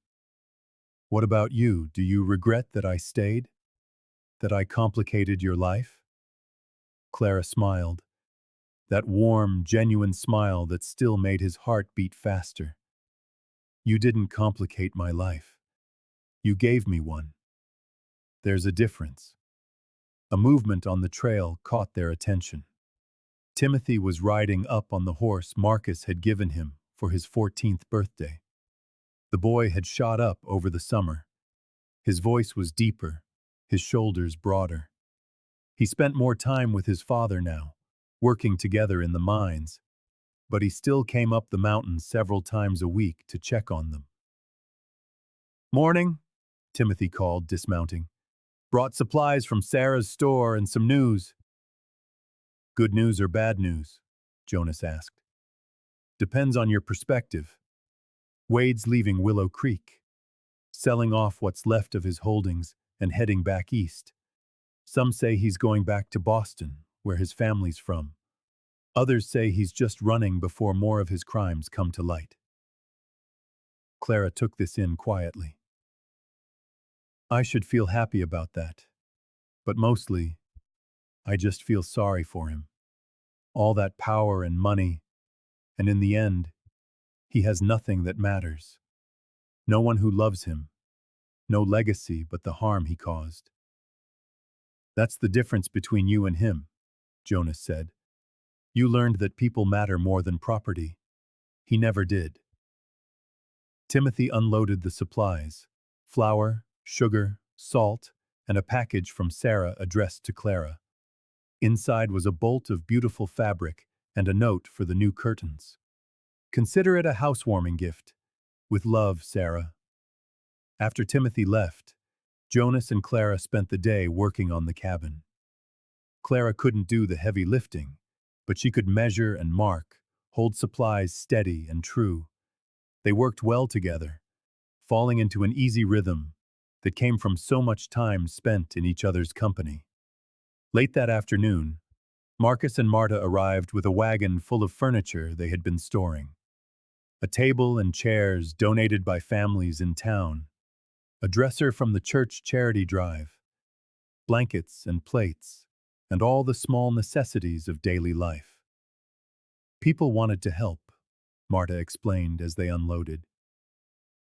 What about you? Do you regret that I stayed? That I complicated your life? Clara smiled. That warm, genuine smile that still made his heart beat faster. You didn't complicate my life. You gave me one. There's a difference. A movement on the trail caught their attention. Timothy was riding up on the horse Marcus had given him for his 14th birthday. The boy had shot up over the summer. His voice was deeper, his shoulders broader. He spent more time with his father now, working together in the mines, but he still came up the mountain several times a week to check on them. Morning, Timothy called, dismounting. Brought supplies from Sarah's store and some news. Good news or bad news? Jonas asked. Depends on your perspective. Wade's leaving Willow Creek, selling off what's left of his holdings and heading back east. Some say he's going back to Boston, where his family's from. Others say he's just running before more of his crimes come to light. Clara took this in quietly. I should feel happy about that, but mostly, I just feel sorry for him. All that power and money, and in the end, he has nothing that matters. No one who loves him. No legacy but the harm he caused. That's the difference between you and him, Jonas said. You learned that people matter more than property. He never did. Timothy unloaded the supplies: flour, sugar, salt, and a package from Sarah addressed to Clara. Inside was a bolt of beautiful fabric and a note for the new curtains. Consider it a housewarming gift. With love, Sarah. After Timothy left, Jonas and Clara spent the day working on the cabin. Clara couldn't do the heavy lifting, but she could measure and mark, hold supplies steady and true. They worked well together, falling into an easy rhythm that came from so much time spent in each other's company. Late that afternoon, Marcus and Marta arrived with a wagon full of furniture they had been storing. A table and chairs donated by families in town, a dresser from the church charity drive, blankets and plates, and all the small necessities of daily life. People wanted to help, Marta explained as they unloaded.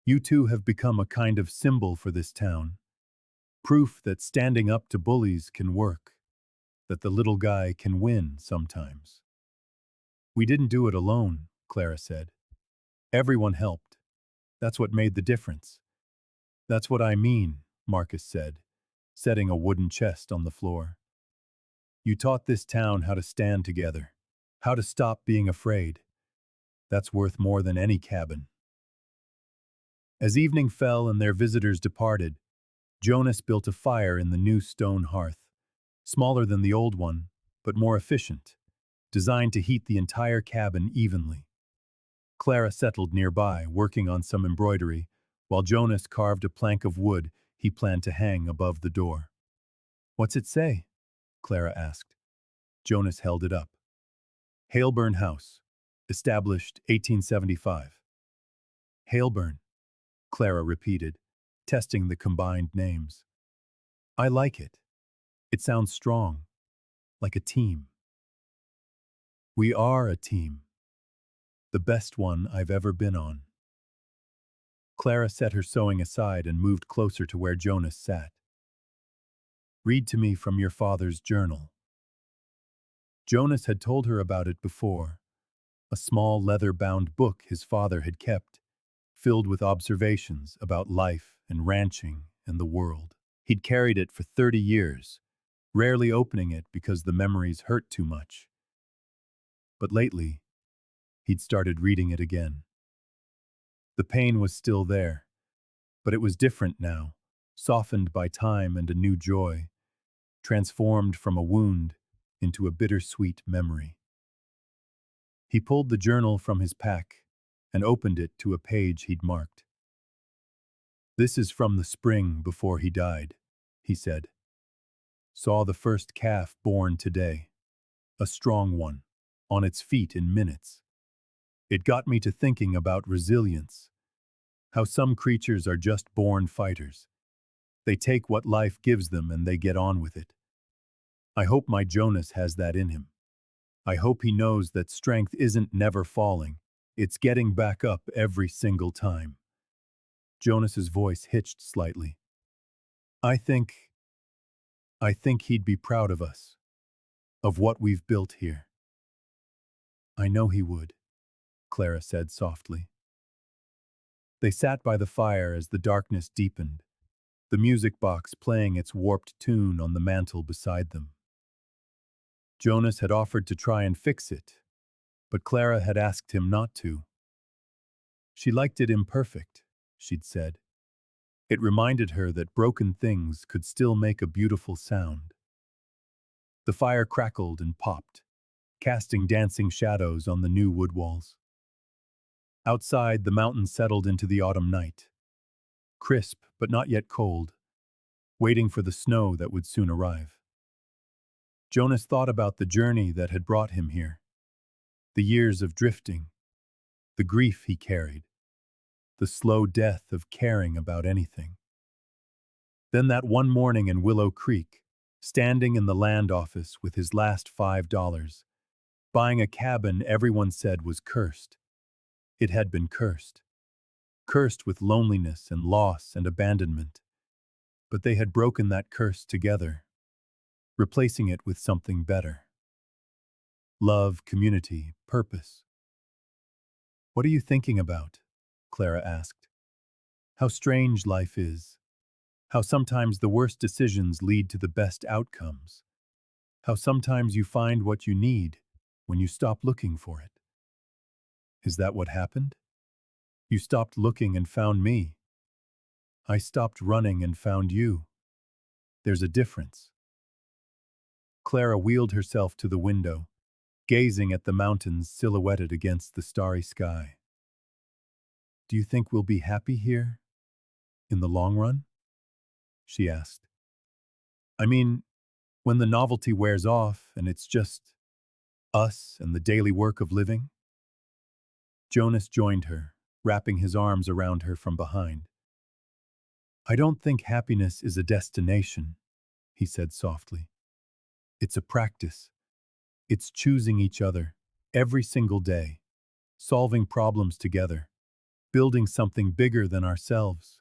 You two have become a kind of symbol for this town, proof that standing up to bullies can work, that the little guy can win sometimes. We didn't do it alone, Clara said. Everyone helped. That's what made the difference. That's what I mean, Marcus said, setting a wooden chest on the floor. You taught this town how to stand together, how to stop being afraid. That's worth more than any cabin. As evening fell and their visitors departed, Jonas built a fire in the new stone hearth, smaller than the old one, but more efficient, designed to heat the entire cabin evenly. Clara settled nearby, working on some embroidery, while Jonas carved a plank of wood he planned to hang above the door. What's it say? Clara asked. Jonas held it up. Haleburn House, established 1875. Haleburn, Clara repeated, testing the combined names. I like it. It sounds strong, like a team. We are a team. The best one I've ever been on. Clara set her sewing aside and moved closer to where Jonas sat. Read to me from your father's journal. Jonas had told her about it before, a small leather-bound book his father had kept, filled with observations about life and ranching and the world. He'd carried it for 30 years, rarely opening it because the memories hurt too much. But lately, he'd started reading it again. The pain was still there, but it was different now, softened by time and a new joy, transformed from a wound into a bittersweet memory. He pulled the journal from his pack and opened it to a page he'd marked. This is from the spring before he died, he said. Saw the first calf born today, a strong one, on its feet in minutes. It got me to thinking about resilience, how some creatures are just born fighters. They take what life gives them and they get on with it. I hope my Jonas has that in him. I hope he knows that strength isn't never falling, it's getting back up every single time. Jonas's voice hitched slightly. I think he'd be proud of us, of what we've built here. I know he would, Clara said softly. They sat by the fire as the darkness deepened, the music box playing its warped tune on the mantel beside them. Jonas had offered to try and fix it, but Clara had asked him not to. She liked it imperfect, she'd said. It reminded her that broken things could still make a beautiful sound. The fire crackled and popped, casting dancing shadows on the new wood walls. Outside, the mountains settled into the autumn night, crisp but not yet cold, waiting for the snow that would soon arrive. Jonas thought about the journey that had brought him here, the years of drifting, the grief he carried, the slow death of caring about anything. Then that one morning in Willow Creek, standing in the land office with his last $5, buying a cabin everyone said was cursed. It had been cursed. Cursed with loneliness and loss and abandonment. But they had broken that curse together, replacing it with something better. Love, community, purpose. What are you thinking about? Clara asked. How strange life is. How sometimes the worst decisions lead to the best outcomes. How sometimes you find what you need when you stop looking for it. Is that what happened? You stopped looking and found me. I stopped running and found you. There's a difference. Clara wheeled herself to the window, gazing at the mountains silhouetted against the starry sky. "Do you think we'll be happy here, in the long run?" she asked. "I mean, when the novelty wears off and it's just us and the daily work of living?" Jonas joined her, wrapping his arms around her from behind. "I don't think happiness is a destination," he said softly. "It's a practice. It's choosing each other, every single day, solving problems together, building something bigger than ourselves.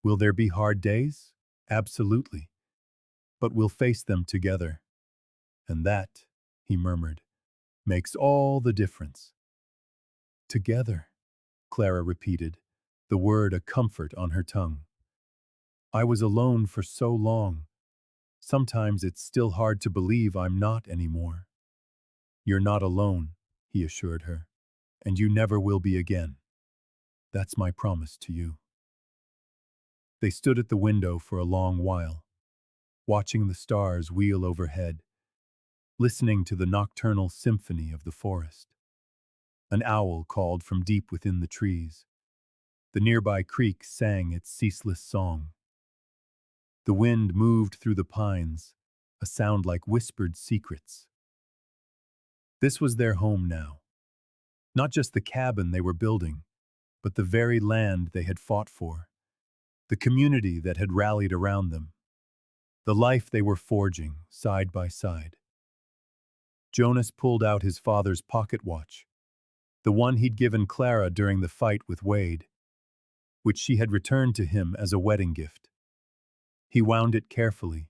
Will there be hard days? Absolutely. But we'll face them together. And that," he murmured, "makes all the difference." "Together," Clara repeated, the word a comfort on her tongue. "I was alone for so long. Sometimes it's still hard to believe I'm not anymore." "You're not alone," he assured her, "and you never will be again. That's my promise to you." They stood at the window for a long while, watching the stars wheel overhead, listening to the nocturnal symphony of the forest. An owl called from deep within the trees. The nearby creek sang its ceaseless song. The wind moved through the pines, a sound like whispered secrets. This was their home now. Not just the cabin they were building, but the very land they had fought for, the community that had rallied around them, the life they were forging side by side. Jonas pulled out his father's pocket watch, the one he'd given Clara during the fight with Wade, which she had returned to him as a wedding gift. He wound it carefully,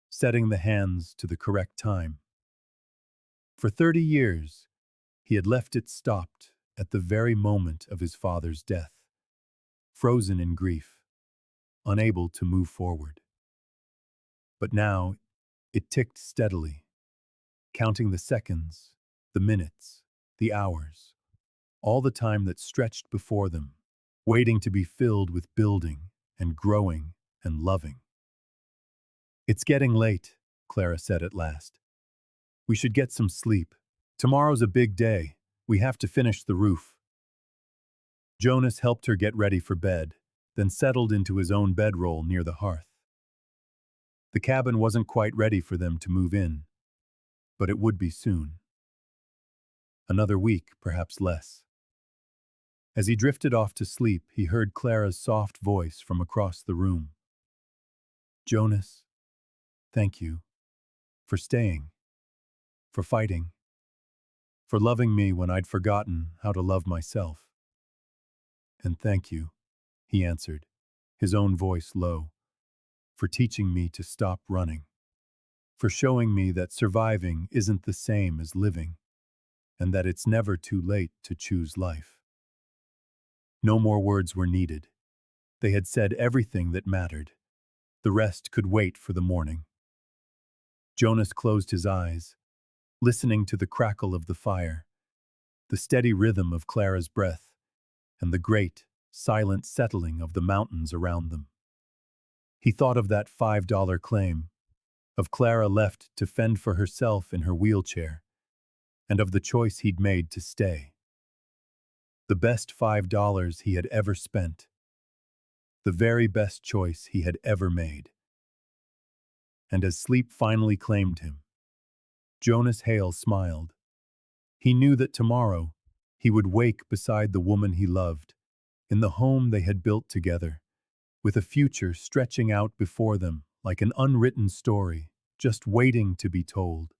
setting the hands to the correct time. For 30 years, he had left it stopped at the very moment of his father's death, frozen in grief, unable to move forward. But now, it ticked steadily, counting the seconds, the minutes, the hours, all the time that stretched before them, waiting to be filled with building and growing and loving. "It's getting late," Clara said at last. "We should get some sleep. Tomorrow's a big day. We have to finish the roof." Jonas helped her get ready for bed, then settled into his own bedroll near the hearth. The cabin wasn't quite ready for them to move in, but it would be soon. Another week, perhaps less. As he drifted off to sleep, he heard Clara's soft voice from across the room. "Jonas, thank you for staying, for fighting, for loving me when I'd forgotten how to love myself." "And thank you," he answered, his own voice low, "for teaching me to stop running, for showing me that surviving isn't the same as living, and that it's never too late to choose life." No more words were needed. They had said everything that mattered. The rest could wait for the morning. Jonas closed his eyes, listening to the crackle of the fire, the steady rhythm of Clara's breath, and the great, silent settling of the mountains around them. He thought of that $5 claim, of Clara left to fend for herself in her wheelchair, and of the choice he'd made to stay. The best $5 he had ever spent. The very best choice he had ever made. And as sleep finally claimed him, Jonas Hale smiled. He knew that tomorrow he would wake beside the woman he loved, in the home they had built together, with a future stretching out before them like an unwritten story, just waiting to be told.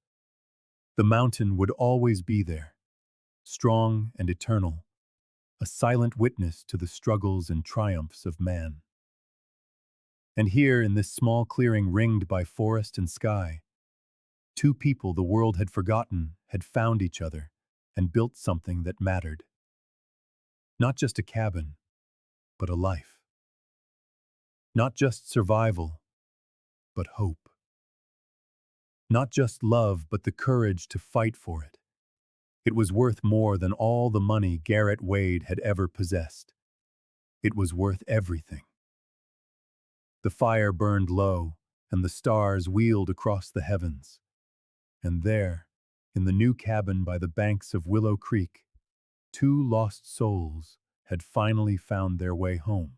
The mountain would always be there, strong and eternal, a silent witness to the struggles and triumphs of man. And here, in this small clearing ringed by forest and sky, two people the world had forgotten had found each other and built something that mattered. Not just a cabin, but a life. Not just survival, but hope. Not just love, but the courage to fight for it. It was worth more than all the money Garrett Wade had ever possessed. It was worth everything. The fire burned low, and the stars wheeled across the heavens. And there, In the new cabin by the banks of Willow Creek, two lost souls had finally found their way home.